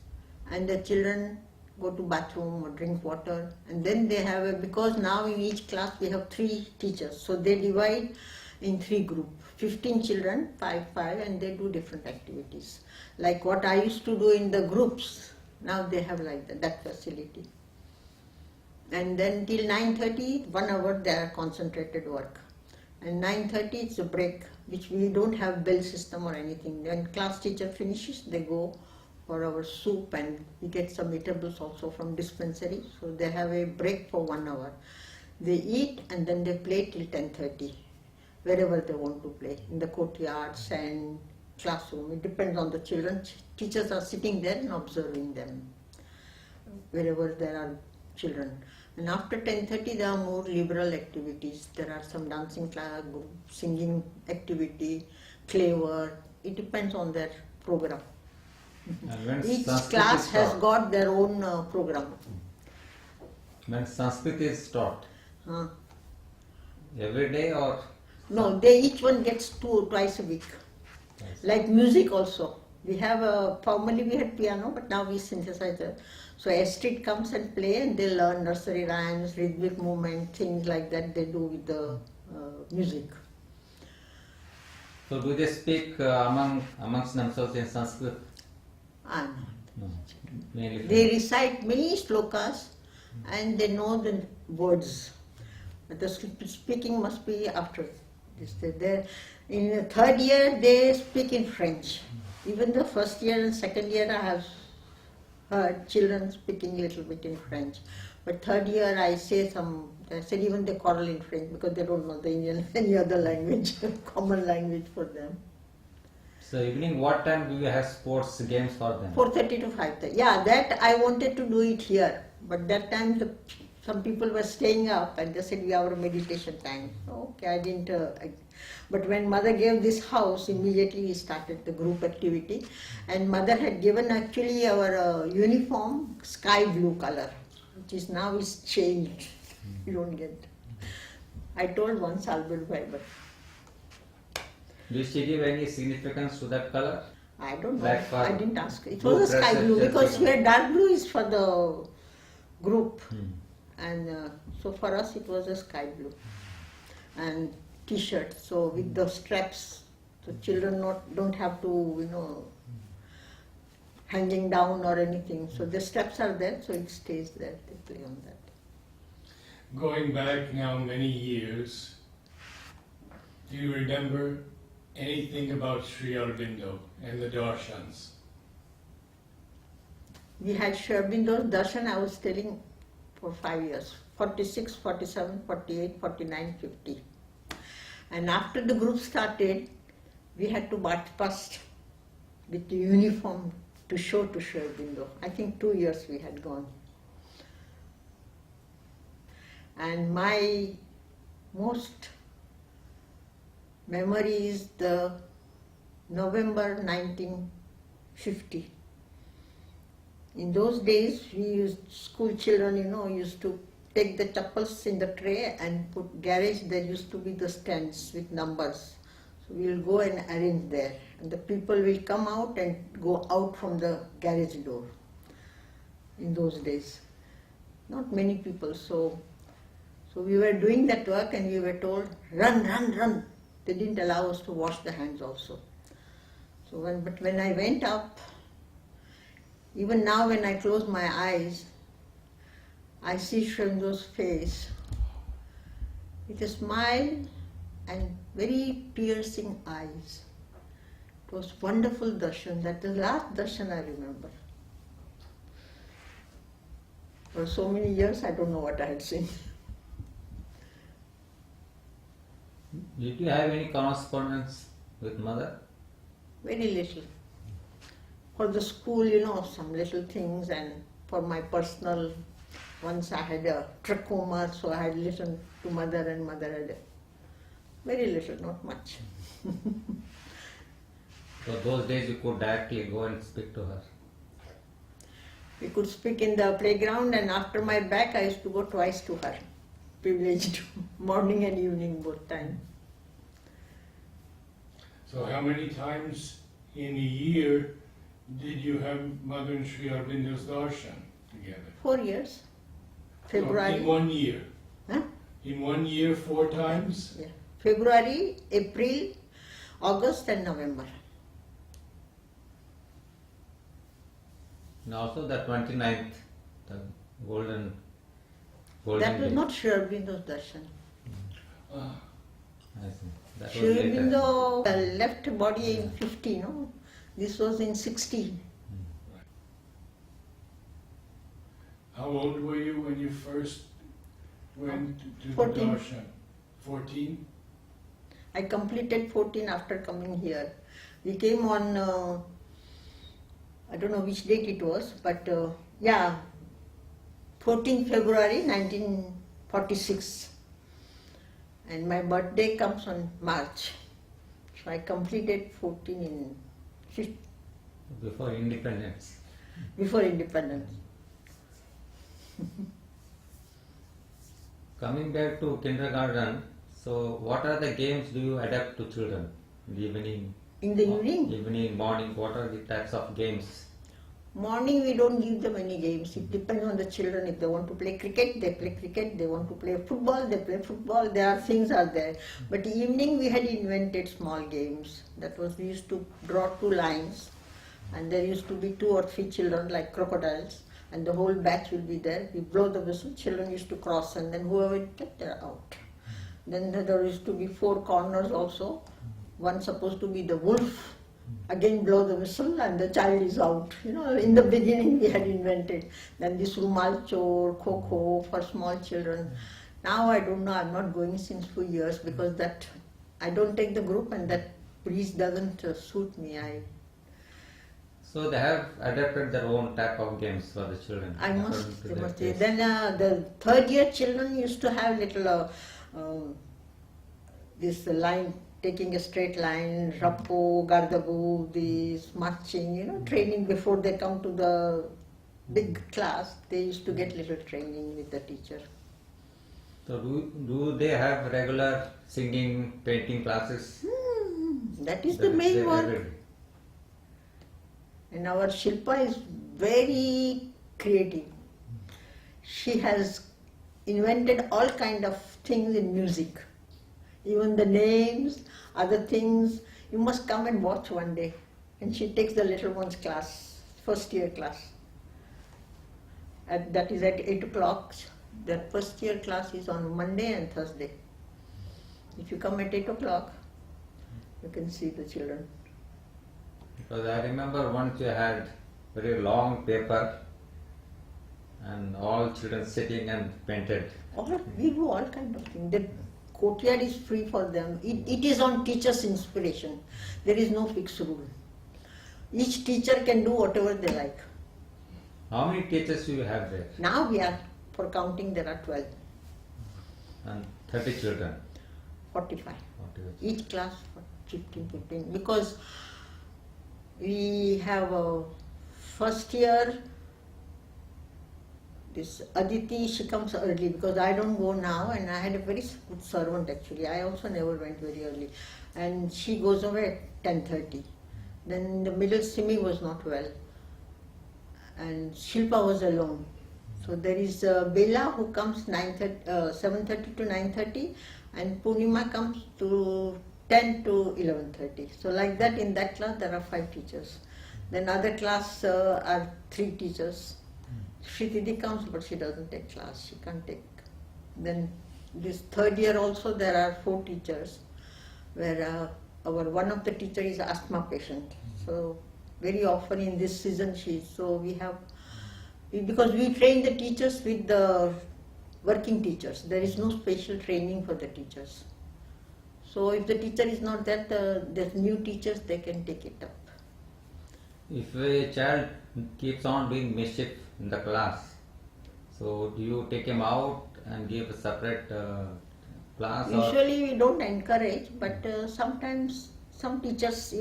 and the children go to bathroom or drink water. And then they have because now in each class we have 3 teachers. So they divide in 3 groups. 15 children, 5, and they do different activities. Like what I used to do in the groups, now they have like that facility. And then till 9:30, 1 hour they are concentrated work. And 9:30 it's a break, which we don't have bell system or anything. When class teacher finishes, they go for our soup and we get some eatables also from dispensary. So they have a break for 1 hour. They eat and then they play till 10:30. Wherever they want to play, in the courtyards and classroom. It depends on the children. Teachers are sitting there and observing them, wherever there are children. And after 10:30, there are more liberal activities. There are some dancing class, singing activity, clay work. It depends on their program. And when Each Sanskrit class is has taught, got their own program. when Sanskrit is taught, Uh, every day or No, they each one gets twice a week. Yes. Like music also. We have formerly we had piano, but now we synthesizer. So Astrid comes and play, and they learn nursery rhymes, rhythmic movement, things like that. They do with the music. So do they speak amongst themselves in Sanskrit? And No. Mainly. they recite many slokas, and they know the words. But the speaking must be after this. In the third year, they speak in French. Even the first year and second year, I have heard children speaking a little bit in French. But third year, I said even they quarrel in French because they don't know the Indian any other language, common language for them. So evening, what time do you have sports games for them? 4:30 to 5:30. Yeah, that I wanted to do it here, but that time some people were staying up and they said we have our meditation time. Okay, I didn't. But when mother gave this house, immediately we started the group activity, and mother had given actually our uniform sky blue color, which is now is changed. You don't get. I told once Albert Bhai, but Do she give any significance to that color? I don't know. Like for I didn't ask. It blue was a sky dress, blue yes, because yes. here dark blue is for the group, Hmm. and so for us it was a sky blue and T-shirt. So with the straps, the children don't have to hanging down or anything. So the straps are there, so it stays there. They play on that. Going back now many years, do you remember anything about Sri Aurobindo and the darshans? We had Sri Aurobindo's darshan, I was telling, for 5 years, 46, 47, 48, 49, 50. And after the group started, we had to march past with the uniform to show to Sri Aurobindo. I think 2 years we had gone. And my most memory is the November 1950. In those days, school children, used to take the chappals in the tray and put garage. There used to be the stands with numbers. So we will go and arrange there. And the people will come out and go out from the garage door in those days. Not many people. So we were doing that work and we were told, run, run, run. They didn't allow us to wash the hands also. But when I went up, even now when I close my eyes, I see Sri Aurobindo's face with a smile and very piercing eyes. It was wonderful darshan. That is the last darshan I remember. For so many years, I don't know what I had seen. Did you have any correspondence with mother? Very little. For the school, some little things, and for my personal, once I had a trachoma, so I had listened to mother, and mother had very little, not much. So those days you could directly go and speak to her. We could speak in the playground, and after my back, I used to go twice to her. Privileged, morning and evening, both times. So how many times in a year did you have Mother and Sri Aurobindo's darshan together? 4 years. So February. in 1 year? Huh? In 1 year, 4 times? Yeah. February, April, August, and November. And also the 29th, the golden That was day. not Sri Aurobindo's darshan. Ah, I see. That was Sri later. Aurobindo left body in 50, no? This was in 60. how old were you when you first went to the 14. darshan? 14? I completed 14 after coming here. We came on, I don't know which date it was, but 14 February 1946. And my birthday comes on March. So I completed 14 in Before independence. before independence. Coming back to kindergarten, So what are the games do you adapt to children in the evening? In the evening, Evening, morning, what are the types of games? morning we don't give them any games. It depends on the children. If they want to play cricket, they play cricket. They want to play football, they play football. There are things are there. But evening we had invented small games. That was, we used to draw two lines, and there used to be 2 or 3 children like crocodiles, and the whole batch will be there. We blow the whistle, children used to cross, and then whoever it get, they're out. Then there used to be 4 corners also. One supposed to be the wolf. Again blow the whistle and the child is out. You know, in the beginning we had invented. Then this Rumal Chor, Kho for small children. Now I don't know, I'm not going since few years because that I don't take the group and that breeze doesn't suit me. So they have adapted their own type of games for the children. I according must, to they their must. taste. Then the third year children used to have little this line, taking a straight line, Rappo, Gardabu, this marching, you know, training before they come to the big class. They used to get little training with the teacher. So do they have regular singing, painting classes? That is the main work. And our Shilpa is very creative. She has invented all kind of things in music. Even the names, other things. You must come and watch one day. And she takes the little one's class, first year class. That is at 8 o'clock. That first year class is on Monday and Thursday. If you come at 8 o'clock, you can see the children. Because I remember once you had very long paper and all children sitting and painted. We do all kind of things. The courtyard is free for them. It is on teacher's inspiration. There is no fixed rule. Each teacher can do whatever they like. How many teachers do you have there? Now we are, for counting, there are 12, And 30 children. 45. 40. Each class 15. Because we have a first year, this Aditi, she comes early because I don't go now, and I had a very good servant actually. I also never went very early. And she goes away at 10:30. Then the middle Simi was not well. And Shilpa was alone. So there is Bela who comes 7:30 to 9:30, and Purnima comes to 10 to 11:30. So like that, in that class there are 5 teachers. Then other class are 3 teachers. Shri comes, but she doesn't take class. She can't take. Then this third year also there are 4 teachers, where one of the teacher is asthma patient. So very often in this season because we train the teachers with the working teachers. There is no special training for the teachers. So if the teacher is not there, the new teachers, they can take it up. If a child keeps on doing mischief in the class, so do you take him out and give a separate class? Usually we don't encourage, but sometimes some teachers,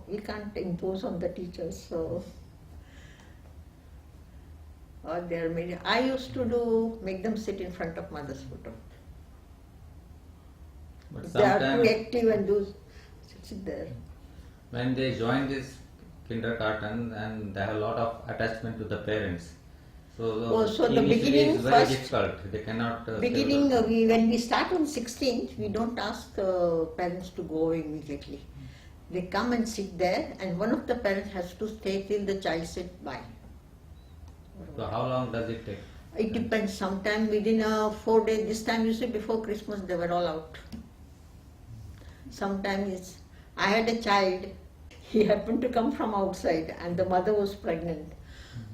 we can't impose on the teachers. So, or they are made. I used to make them sit in front of mother's photo. But If they are too sometimes active and sit there. when they join this kindergarten, and they have a lot of attachment to the parents. So So the initially beginning is very first. difficult. They cannot. Beginning, when we start on 16th, we don't ask parents to go away immediately. They come and sit there, and one of the parents has to stay till the child says bye. So how long does it take? It depends. Sometime within 4 days. This time, you see, before Christmas, they were all out. Sometimes I had a child. He happened to come from outside, and the mother was pregnant.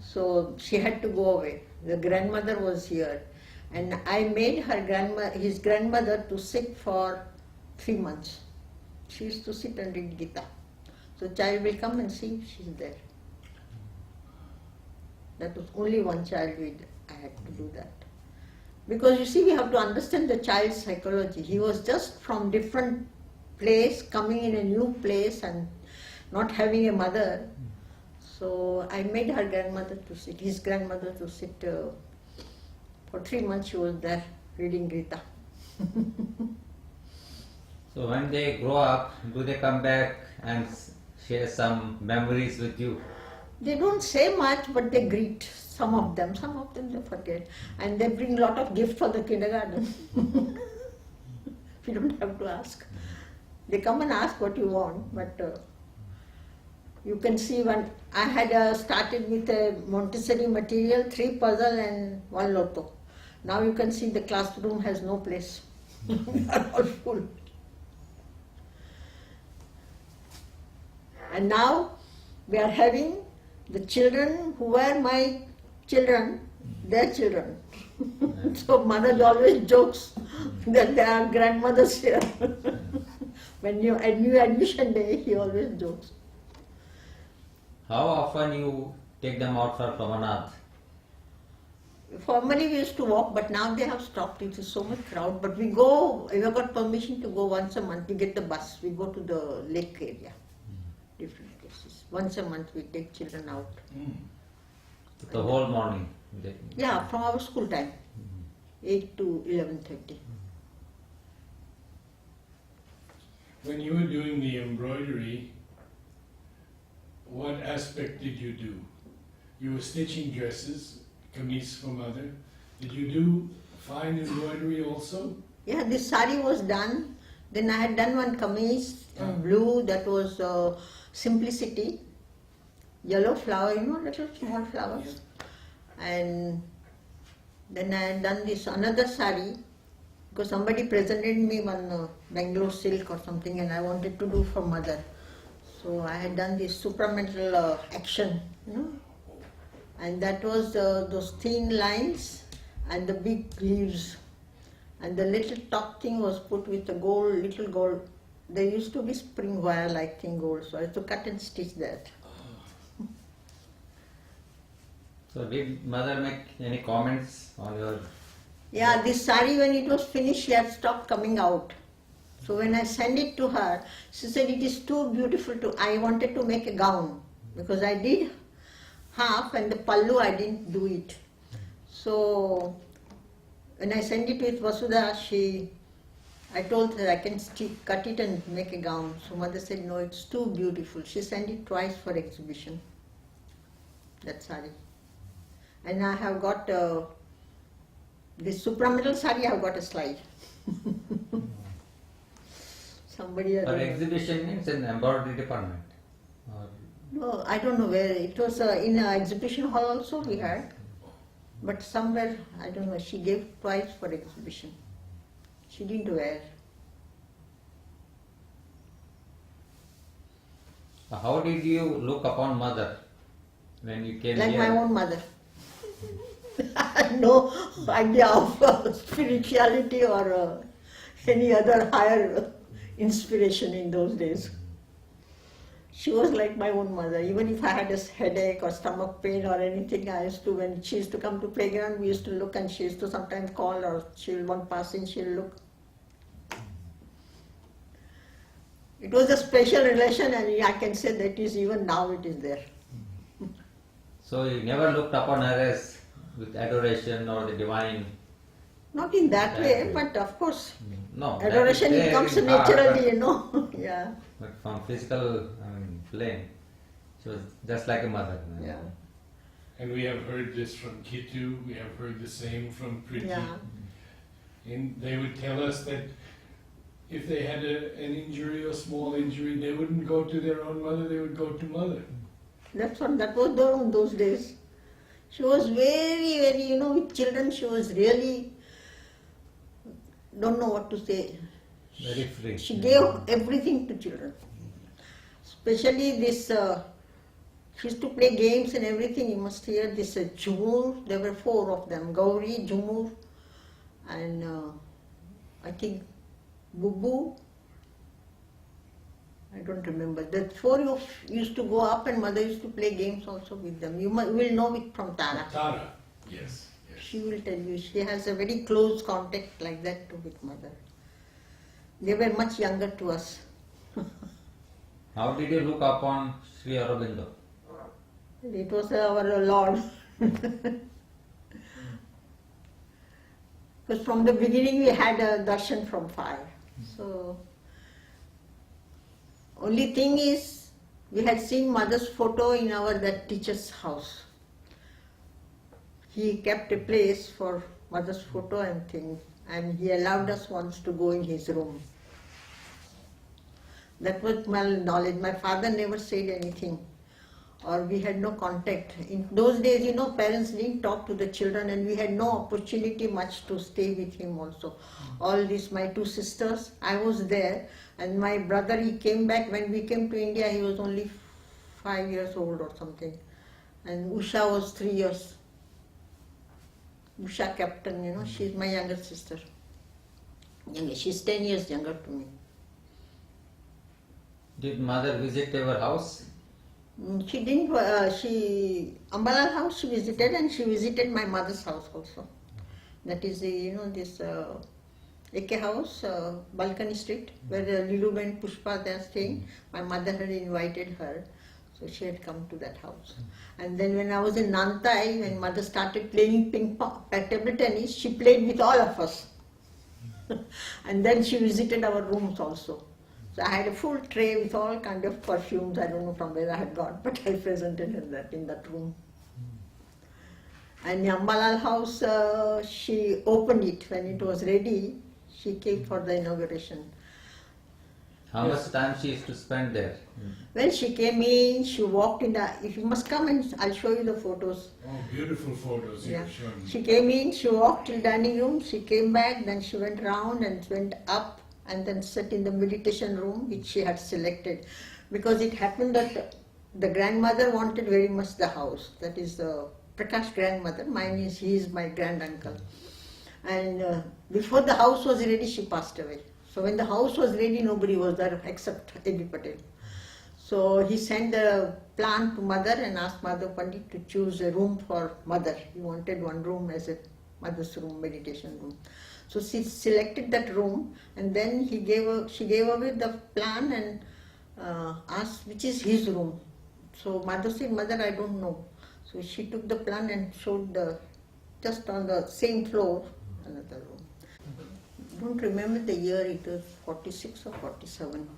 So she had to go away. The grandmother was here, and I made his grandmother to sit for 3 months. She used to sit and read Gita. So child will come and see if she's there. That was only one child I had to do that. Because you see, we have to understand the child's psychology. He was just from different place, coming in a new place and not having a mother. So I made her grandmother to sit, his grandmother to sit. For 3 months she was there reading Gita. So when they grow up, do they come back and share some memories with you? They don't say much, but they greet. Some of them they forget. And they bring a lot of gifts for the kindergarten. We don't have to ask. They come and ask what you want, but you can see when I had started with a Montessori material, 3 puzzle and 1 lotto. Now you can see the classroom has no place. They are all full. And now we are having the children who were my children, their children. So mother always jokes that they are grandmothers here. When you new admission day, he always jokes. How often you take them out for promenade? Formerly we used to walk, but now they have stopped. It is so much crowd. But we go, we have got permission to go once a month. We get the bus. We go to the lake area, different places. Once a month we take children out. The whole morning? Yeah, from our school time, 8 to 11:30. When you were doing the embroidery, what aspect did you do? You were stitching dresses, kameez for mother. Did you do fine embroidery also? Yeah, this sari was done. Then I had done one kameez in blue that was simplicity. Yellow flower, little small flowers. And then I had done this another sari because somebody presented me one Bangalore silk or something and I wanted to do for mother. So I had done this supramental action, and that was those thin lines and the big leaves. And the little top thing was put with the gold, little gold. There used to be spring wire like thing gold, so I had to cut and stitch that. So did mother make any comments on your... Yeah, this sari when it was finished, she had stopped coming out. So when I sent it to her, she said it is too beautiful I wanted to make a gown because I did half and the pallu I didn't do it. So when I sent it with Vasudha, I told her I can cut it and make a gown. So mother said no, it's too beautiful. She sent it twice for exhibition, that sari. And I have got this supramental sari, I have got a slide. Somebody For exhibition means in embroidery department? Or... No, I don't know where. It was in an exhibition hall also we had. But somewhere, I don't know, she gave twice for exhibition. She didn't wear. How did you look upon mother when you came Like here? my own mother. I had no idea of spirituality or any other higher inspiration in those days. She was like my own mother. Even if I had a headache or stomach pain or anything, when she used to come to playground, we used to look and she used to sometimes call or she'll want passing, she'll look. It was a special relation and I can say that is even now it is there. So you never looked upon her as with adoration or the divine? Not in that way, but of course, No. adoration it comes naturally, Yeah. But from physical plane, she was just like a mother. Yeah. And we have heard this from Kitu, we have heard the same from Priti. Yeah. And they would tell us that if they had an injury or small injury, they wouldn't go to their own mother, they would go to mother. That was there in those days. She was very, very, with children she was really, don't know what to say. Very free. She gave everything to children. Especially this, she used to play games and everything. You must hear this Jumur. There were 4 of them. Gauri, Jumur, and I think Bubu. I don't remember. The 4 used to go up and mother used to play games also with them. You will know it from Tara. Tara, yes. She will tell you. She has a very close contact like that too with mother. They were much younger to us. How did you look upon Sri Aurobindo? It was our Lord. Because from the beginning we had a darshan from fire. So Only thing is, we had seen mother's photo in that teacher's house. He kept a place for mother's photo and thing, and he allowed us once to go in his room. That was my knowledge. My father never said anything, or we had no contact. In those days, parents didn't talk to the children, and we had no opportunity much to stay with him also. All these, my two sisters, I was there, and my brother, he came back. When we came to India, he was only 5 years old or something, and Usha was 3 years. Usha Captain, she's my younger sister. She's 10 years younger to me. Did mother visit our house? She didn't, Ambala house she visited, and she visited my mother's house also. That is this AK house, Balcony Street, where Lilu and Pushpa they are staying. My mother had invited her, so she had come to that house. And then when I was in Nantai, when mother started playing ping pong, table tennis, she played with all of us. And then she visited our rooms also. So I had a full tray with all kind of perfumes. I don't know from where I had got, but I presented in that room. And Ambalal house, she opened it when it was ready. She came for the inauguration. How much time she used to spend there? Well, she came in, she walked in if you must come and I'll show you the photos. Oh, beautiful photos Yeah. you've shown. She came in, she walked till dining room, she came back, then she went round and went up and then sat in the meditation room which she had selected. Because it happened that the grandmother wanted very much the house. That is the Prakash grandmother, he is my granduncle. And before the house was ready, she passed away. So when the house was ready, nobody was there except A.B. Patel. So he sent the plan to mother and asked Mother Pandit to choose a room for mother. He wanted one room as a mother's room, meditation room. So she selected that room, and then she gave away the plan and asked which is his room. So mother said, Mother, I don't know. So she took the plan and showed just on the same floor another room. I don't remember the year, it was 46 or 47.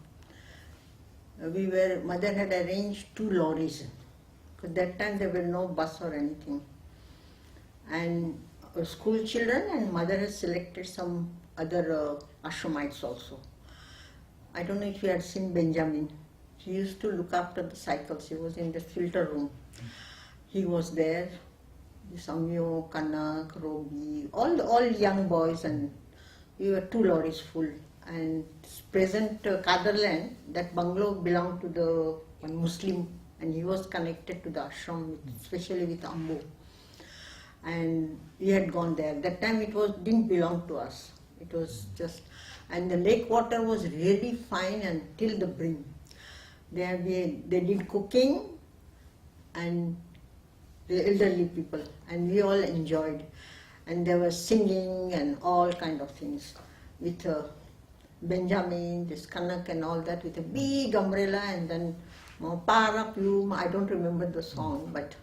Mother had arranged 2 lorries. At that time there were no bus or anything. And school children, and mother has selected some other ashramites also. I don't know if you had seen Benjamin. He used to look after the cycles. He was in the filter room. He was there. Samyo, Kanak, Robi, all young boys, and we were 2 lorries full. And present Kadarland, that bungalow belonged to the one Muslim, and he was connected to the ashram, especially with Ambu. And we had gone there. That time didn't belong to us. It was just, and the lake water was really fine until the brim. They did cooking and the elderly people, and we all enjoyed. And there was singing and all kind of things with Benjamin, this Kanak and all that, with a big umbrella, and then Para Plume, I don't remember the song, but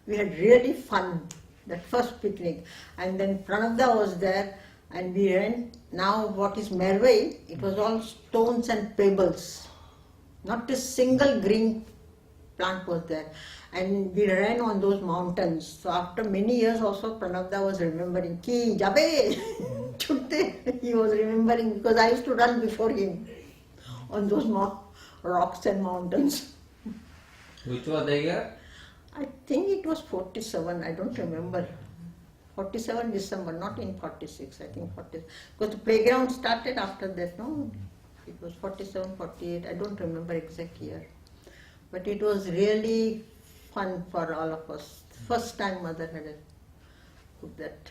we had really fun. That first picnic. And then Pranabda was there, and we went. Now what is Mervai, it was all stones and pebbles. Not a single green plant was there. And we ran on those mountains. So after many years also Pranabda was remembering, Ki Jabe, Chutte, he was remembering, because I used to run before him on those rocks and mountains. Which was the year? I think it was 47, I don't remember. 47 December, not in 46, I think 40. Because the playground started after that, no? It was 47, 48, I don't remember exact year. But it was really fun for all of us. First time mother had put that.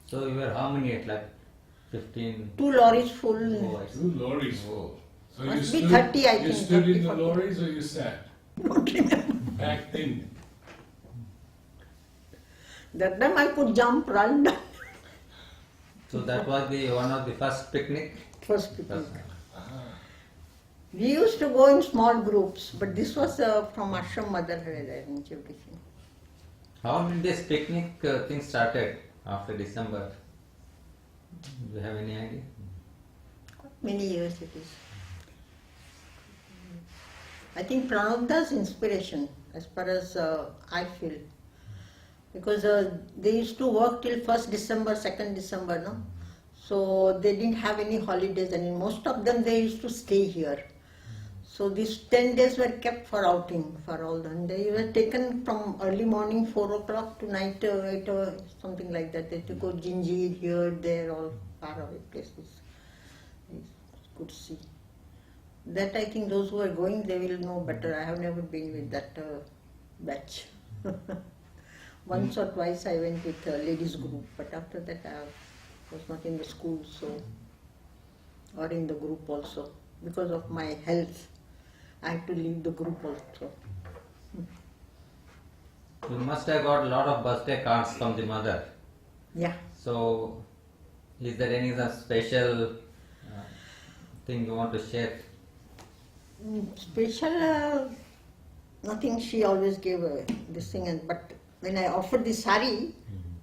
So you were how many at, like 15? 2 lorries full. Oh, I see. 2 lorries full. So Must be 30, I you think, stood 30, in the 40. lorries or you sat? Don't remember. Back then. That time I could jump, run down. So that was one of the first picnic? First picnic. First. We used to go in small groups, but this was from ashram mother had arranged everything. How did this picnic thing started after December? Do you have any idea? Many years it is. I think Pranabda's inspiration, as far as I feel, because they used to work till 1st December, 2nd December, no? So they didn't have any holidays, and most of them they used to stay here. So these 10 days were kept for outing for all them. They were taken from early morning 4 o'clock to night 8 or something like that. They had to go Gingy, here, there, all far away places. You could see. That I think those who are going, they will know better. I have never been with that batch. Once or twice I went with a ladies group, but after that I was not in the school, so, or in the group also. Because of my health, I had to leave the group also. You must have got a lot of birthday cards from the mother. Yeah. So, is there any special thing you want to share? Special, nothing. She always gave this thing, but when I offered the sari,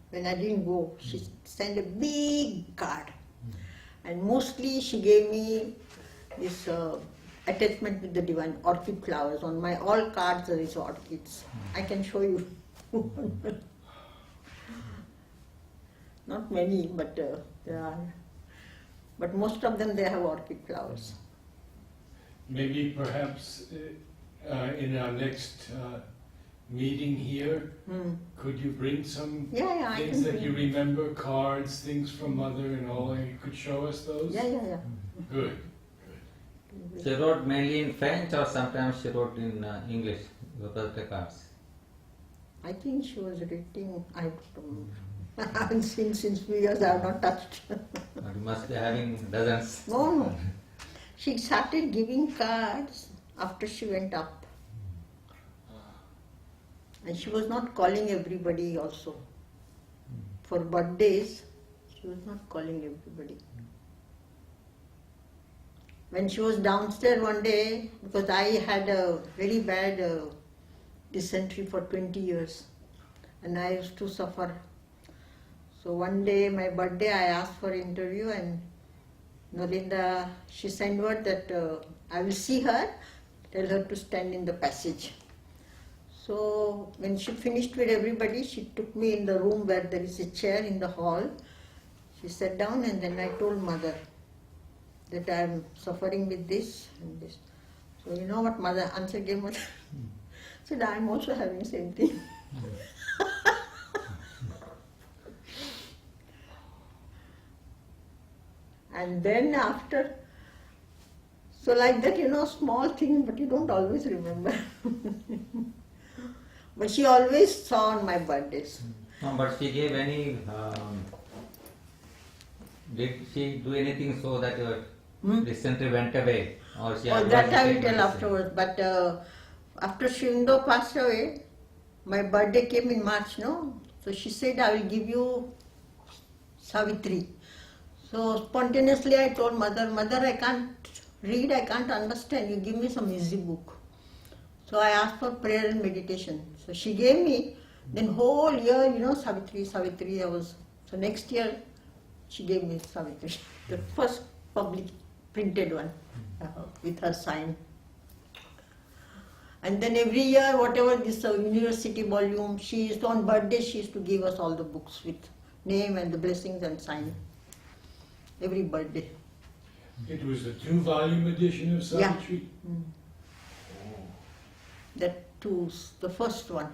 when I didn't go, she sent a big card, and mostly she gave me this attachment with the divine orchid flowers. On my all cards there is orchids. I can show you. Not many, but there are. But most of them they have orchid flowers. Maybe perhaps in our next meeting here, could you bring some Yeah, I things can that bring. you remember, cards, things from mother and all, and you could show us those? Yeah. Good. She wrote mainly in French or sometimes she wrote in English, the birthday cards. I think she was writing, I don't I haven't seen since few years, I have not touched. But you must be having dozens. No. She started giving cards after she went up. And she was not calling everybody also. For birthdays, she was not calling everybody. When she was downstairs one day, because I had a very bad dysentery for 20 years, and I used to suffer. So one day, my birthday, I asked for interview, and Nalinda, she sent word that I will see her, tell her to stand in the passage. So when she finished with everybody, she took me in the room where there is a chair in the hall. She sat down, and then I told mother that I am suffering with this and this. So you know what mother answer gave mother? Said, I am also having same thing. And then after, so like that, small thing, but you don't always remember. But she always saw on my birthdays. No, but she gave any. Did she do anything so that your dysentery went away, or she? Oh, advised that you I to will take tell medicine? afterwards. But after Shindo passed away, my birthday came in March, no? So she said, I will give you Savitri. So spontaneously I told mother, I can't read, I can't understand. You give me some easy book. So I asked for prayer and meditation. So she gave me, then whole year, Savitri, I was. So next year, she gave me Savitri, the first public printed one with her sign. And then every year, whatever this university volume, she used to, on birthday, she used to give us all the books with name and the blessings and sign. Every birthday. It was a 2-volume edition of Yeah. Savitri? That too, the first one.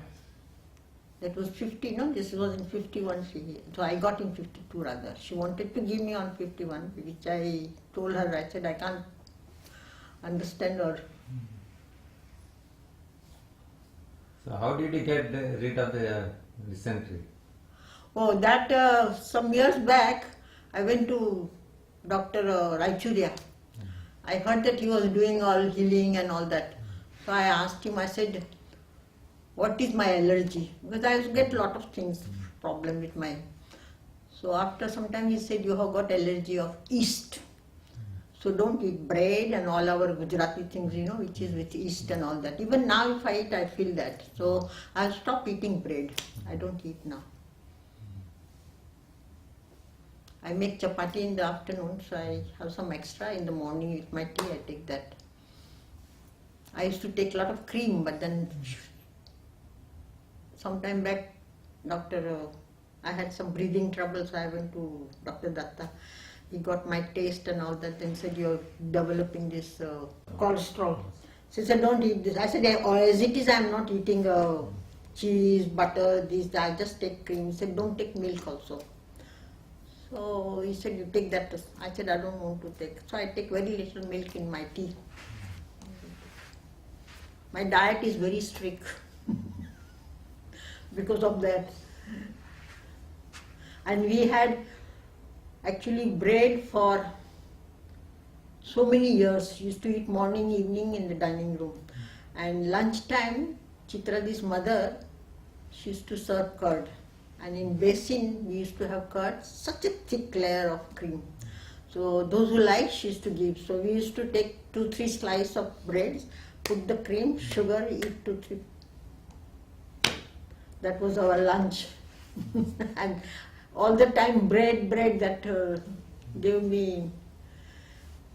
That was 50, no? This was in 51. So I got in 52 rather. She wanted to give me on 51, which I told her, I said, I can't understand or. So how did you get rid of the dysentery? Oh, that some years back, I went to Dr. Raichuria. I heard that he was doing all healing and all that. So I asked him, I said, what is my allergy? Because I used to get a lot of things, problem with my. So after some time he said, you have got allergy of yeast. So don't eat bread and all our Gujarati things, which is with yeast and all that. Even now if I eat, I feel that. So I'll stop eating bread. I don't eat now. I make chapati in the afternoon, so I have some extra in the morning with my tea, I take that. I used to take a lot of cream, but then sometime back, I had some breathing trouble, so I went to Dr. Datta. He got my taste and all that and said, you're developing this cholesterol. So he said, don't eat this. I said, as it is, I'm not eating cheese, butter, this, I just take cream. He said, don't take milk also. So he said, you take that. I said, I don't want to take. So I take very little milk in my tea. My diet is very strict because of that. And we had actually bread for so many years. Used to eat morning, evening in the dining room. And lunchtime, Chitradi's mother, she used to serve curd. And in basin, we used to have curd, such a thick layer of cream. So those who like, she used to give. So we used to take 2-3 slices of bread, put the cream, sugar, eat 2-3. That was our lunch. And all the time bread, that gave me,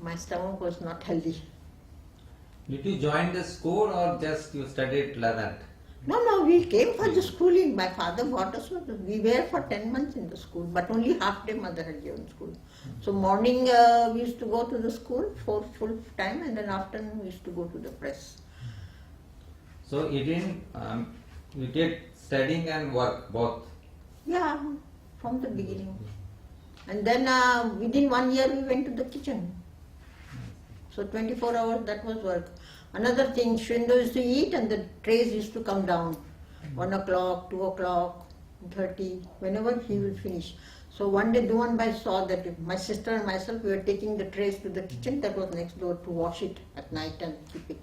my stomach was not healthy. Did you join the school or just you studied 11th? No, we came for the schooling. My father brought us. We were for 10 months in the school, but only half day mother had given school. So morning we used to go to the school for full time, and then afternoon we used to go to the press. So you didn't, you did studying and work both? Yeah, from the beginning. And then within 1 year we went to the kitchen. So 24 hours that was work. Another thing, Shrindo used to eat and the trays used to come down. 1 o'clock, 2 o'clock, 30, whenever he will finish. So one day Duan Bhai saw that if my sister and myself, we were taking the trays to the kitchen that was next door to wash it at night and keep it.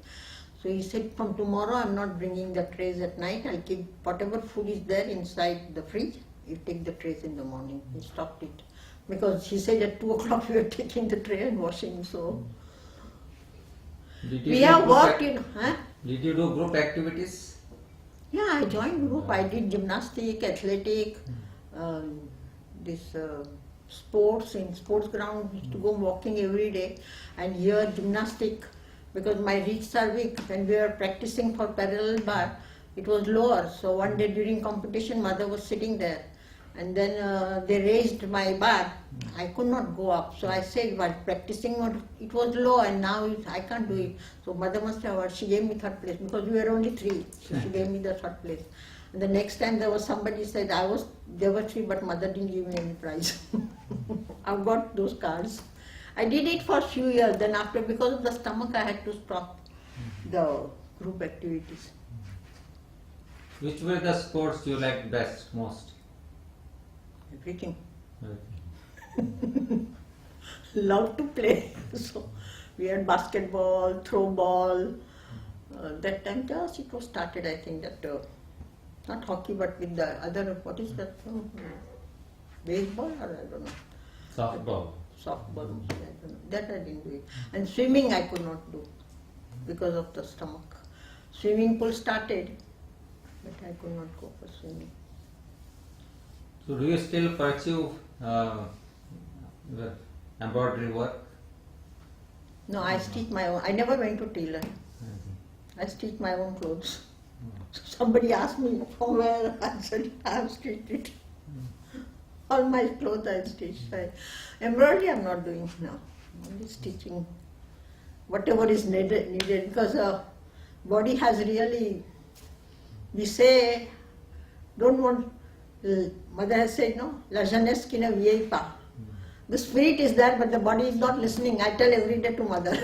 So he said, from tomorrow I'm not bringing the trays at night, I'll keep whatever food is there inside the fridge, you take the trays in the morning. He stopped it. Because he said at 2 o'clock we were taking the tray and washing, so. We have worked in, Did you do group activities? Yeah, I joined group. I did gymnastic, athletic, sports in sports ground. Used to go walking every day, and here gymnastic because my reaches are weak. When we were practicing for parallel bar, it was lower. So one day during competition, mother was sitting there, and then they raised my bar. I could not go up. So I said, while practicing, it was low, and now I can't do it. So mother must have heard. She gave me third place because we were only 3. So she gave me the third place. And the next time there was somebody said there were 3, but mother didn't give me any prize. I've got those cards. I did it for a few years. Then after, because of the stomach, I had to stop the group activities. Which were the sports you liked best, most? Everything. Okay. Love to play. So we had basketball, throw ball. That time just it was started, I think, that not hockey but with the other, what is that? Baseball or I don't know. Softball. Softball, I don't know. That I didn't do it. And swimming I could not do because of the stomach. Swimming pool started, but I could not go for swimming. So do you still pursue embroidery work? No, I stitch my own. I never went to tailor. I stitch my own clothes. So somebody asked me from where, I said I have stitched it. All my clothes I stitched. Embroidery I'm not doing now. Only stitching whatever is needed because body has really, we say, don't want, mother has said no, la jeunesse qui ne vieillit pas. The spirit is there but the body is not listening. I tell every day to mother.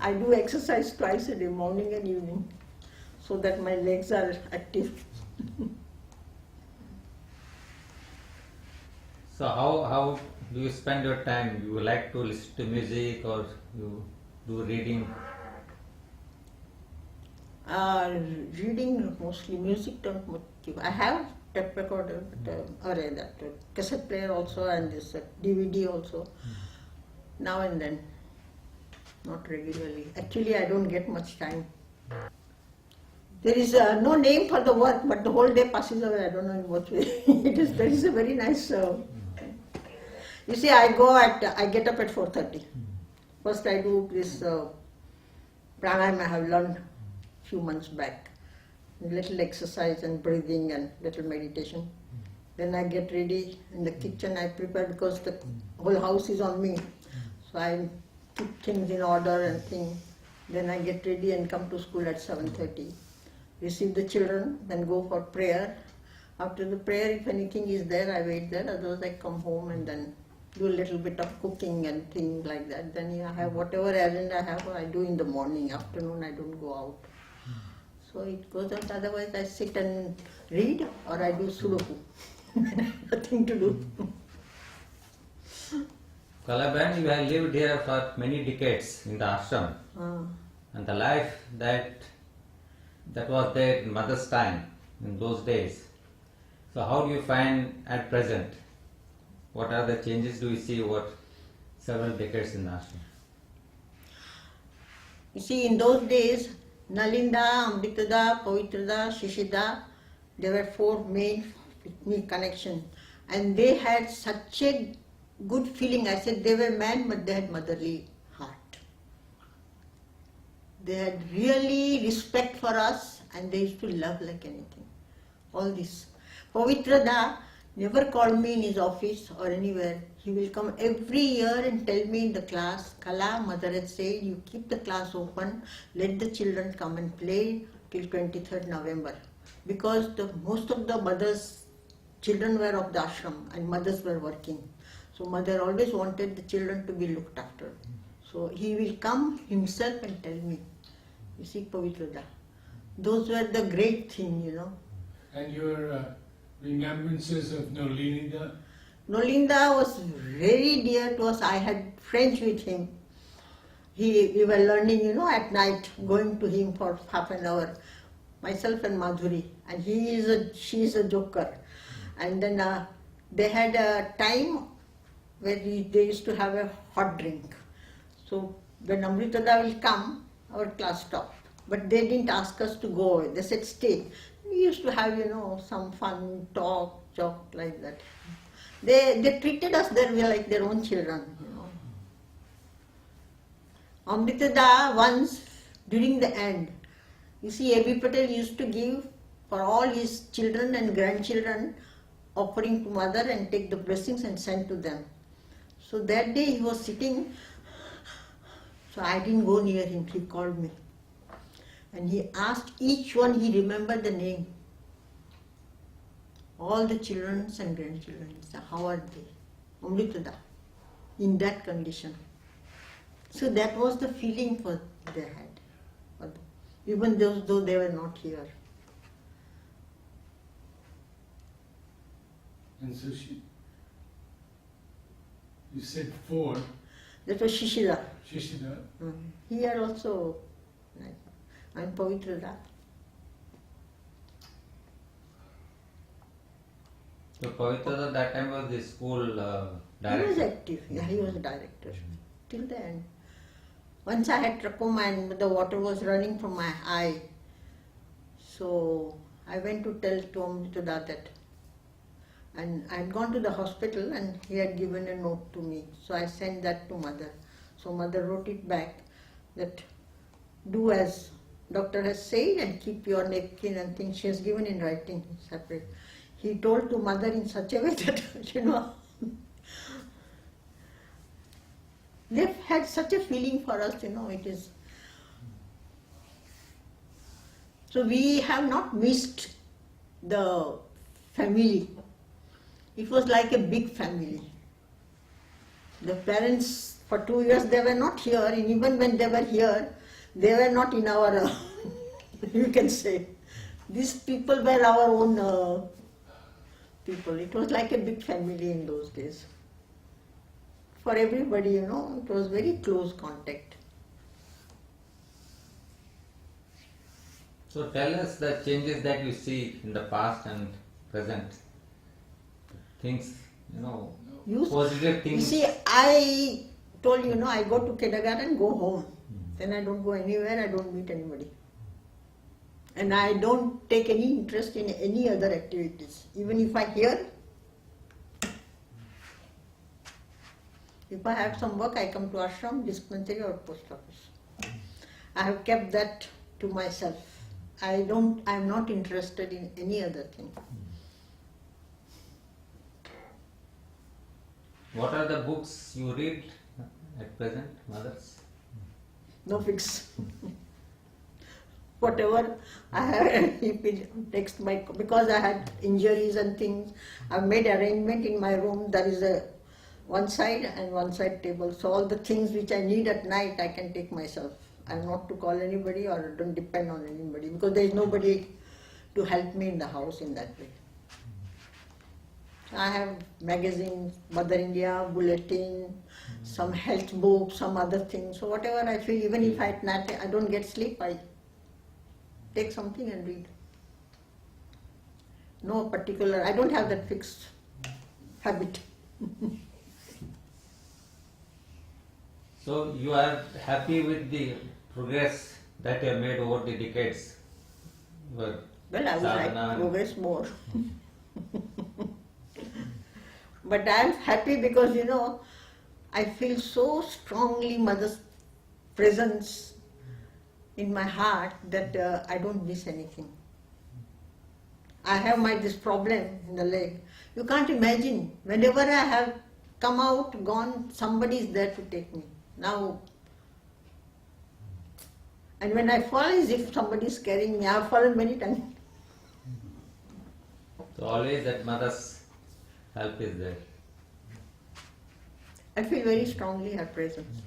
I do exercise twice a day, morning and evening, so that my legs are active. So how do you spend your time? You like to listen to music or you do reading? Reading mostly, music don't much give. I have tape recorder, that cassette player also, and this DVD also. Now and then, not regularly. Actually, I don't get much time. There is no name for the work, but the whole day passes away. I don't know in what way. There is a very nice. You see, I get up at 4:30. First, I do this pranayama I have learned few months back. Little exercise and breathing and little meditation. Then I get ready in the kitchen. I prepare because the whole house is on me. So I keep things in order and things. Then I get ready and come to school at 7:30. Receive the children, then go for prayer. After the prayer, if anything is there, I wait there. Otherwise, I come home and then do a little bit of cooking and things like that. Then I have whatever errand I have, I do in the morning. Afternoon, I don't go out. So it goes on. Otherwise, I sit and read or I do sudoku. Nothing to do. Kalaben, you have lived here for many decades in the ashram, and the life that was there in mother's time in those days. So how do you find at present? What are the changes do you see over several decades in the ashram? You see, in those days, Nalinda, Amritada, Pavitrada, Shishida, there were four main connections. And they had such a good feeling. I said they were men, but they had motherly heart. They had really respect for us and they used to love like anything. All this. Pavitrada never called me in his office or anywhere. He will come every year and tell me in the class, Kala, mother had said, you keep the class open, let the children come and play till 23rd November. Because most of the mothers, children were of the ashram and mothers were working. So mother always wanted the children to be looked after. So he will come himself and tell me, you see, Pavitrada. Those were the great thing, you know. And your remembrances of Nolinda? Nolinda was very dear to us. I had French with him. We were learning, you know, at night, going to him for half an hour. Myself and Madhuri. And she is a joker. And then they had a time where they used to have a hot drink. So when Amritada will come, our class stopped. But they didn't ask us to go away. They said stay. We used to have, you know, some fun, talk like that. They treated us there like their own children, you know. Amritada once, during the end, you see, A.B. Patel used to give for all his children and grandchildren offering to mother and take the blessings and send to them. So that day he was sitting, so I didn't go near him, he called me. And he asked each one, he remembered the name. All the children and grandchildren. He said, how are they? Amritada. In that condition. So that was the feeling they had. Even though they were not here. And so you said four. That was Shishida. Shishida. Here also, I'm Pavitrada. So Pavitra that time was the school director. He was active. Yeah, he was a director. Till the end. Once I had trachoma and the water was running from my eye. So I went to tell Amritada that. And I had gone to the hospital and he had given a note to me. So I sent that to mother. So mother wrote it back that do as doctor has said and keep your napkin and things. She has given in writing separate. He told to mother in such a way that, you know, they've had such a feeling for us, you know, it is. So we have not missed the family. It was like a big family. The parents, for 2 years, they were not here, and even when they were here, they were not in our, you can say, these people were our own people. It was like a big family in those days. For everybody, you know, it was very close contact. So tell us the changes that you see in the past and present. Things, you know, positive things. You see, I told you, I go to kindergarten, go home. Then I don't go anywhere, I don't meet anybody. And I don't take any interest in any other activities. Even if I hear, if I have some work, I come to ashram, dispensary or post office. I have kept that to myself. I'm not interested in any other thing. What are the books you read at present, mothers? No fix. Whatever I have, if it takes my, because I had injuries and things, I've made arrangement in my room. There is a one side and one side table. So all the things which I need at night, I can take myself. I'm not to call anybody or don't depend on anybody because there is nobody to help me in the house in that way. I have magazines, Mother India, bulletin, some health books, some other things. So whatever I feel, even if I don't get sleep, I take something and read. No particular, I don't have that fixed habit. So you are happy with the progress that you have made over the decades? Your Well, I would like sadhana to progress more. But I am happy because, I feel so strongly Mother's presence in my heart that I don't miss anything. I have this problem in the leg. You can't imagine. Whenever I have come out, gone, somebody is there to take me. Now, and when I fall as if somebody is carrying me, I have fallen many times. So always that mother's help is there. I feel very strongly her presence.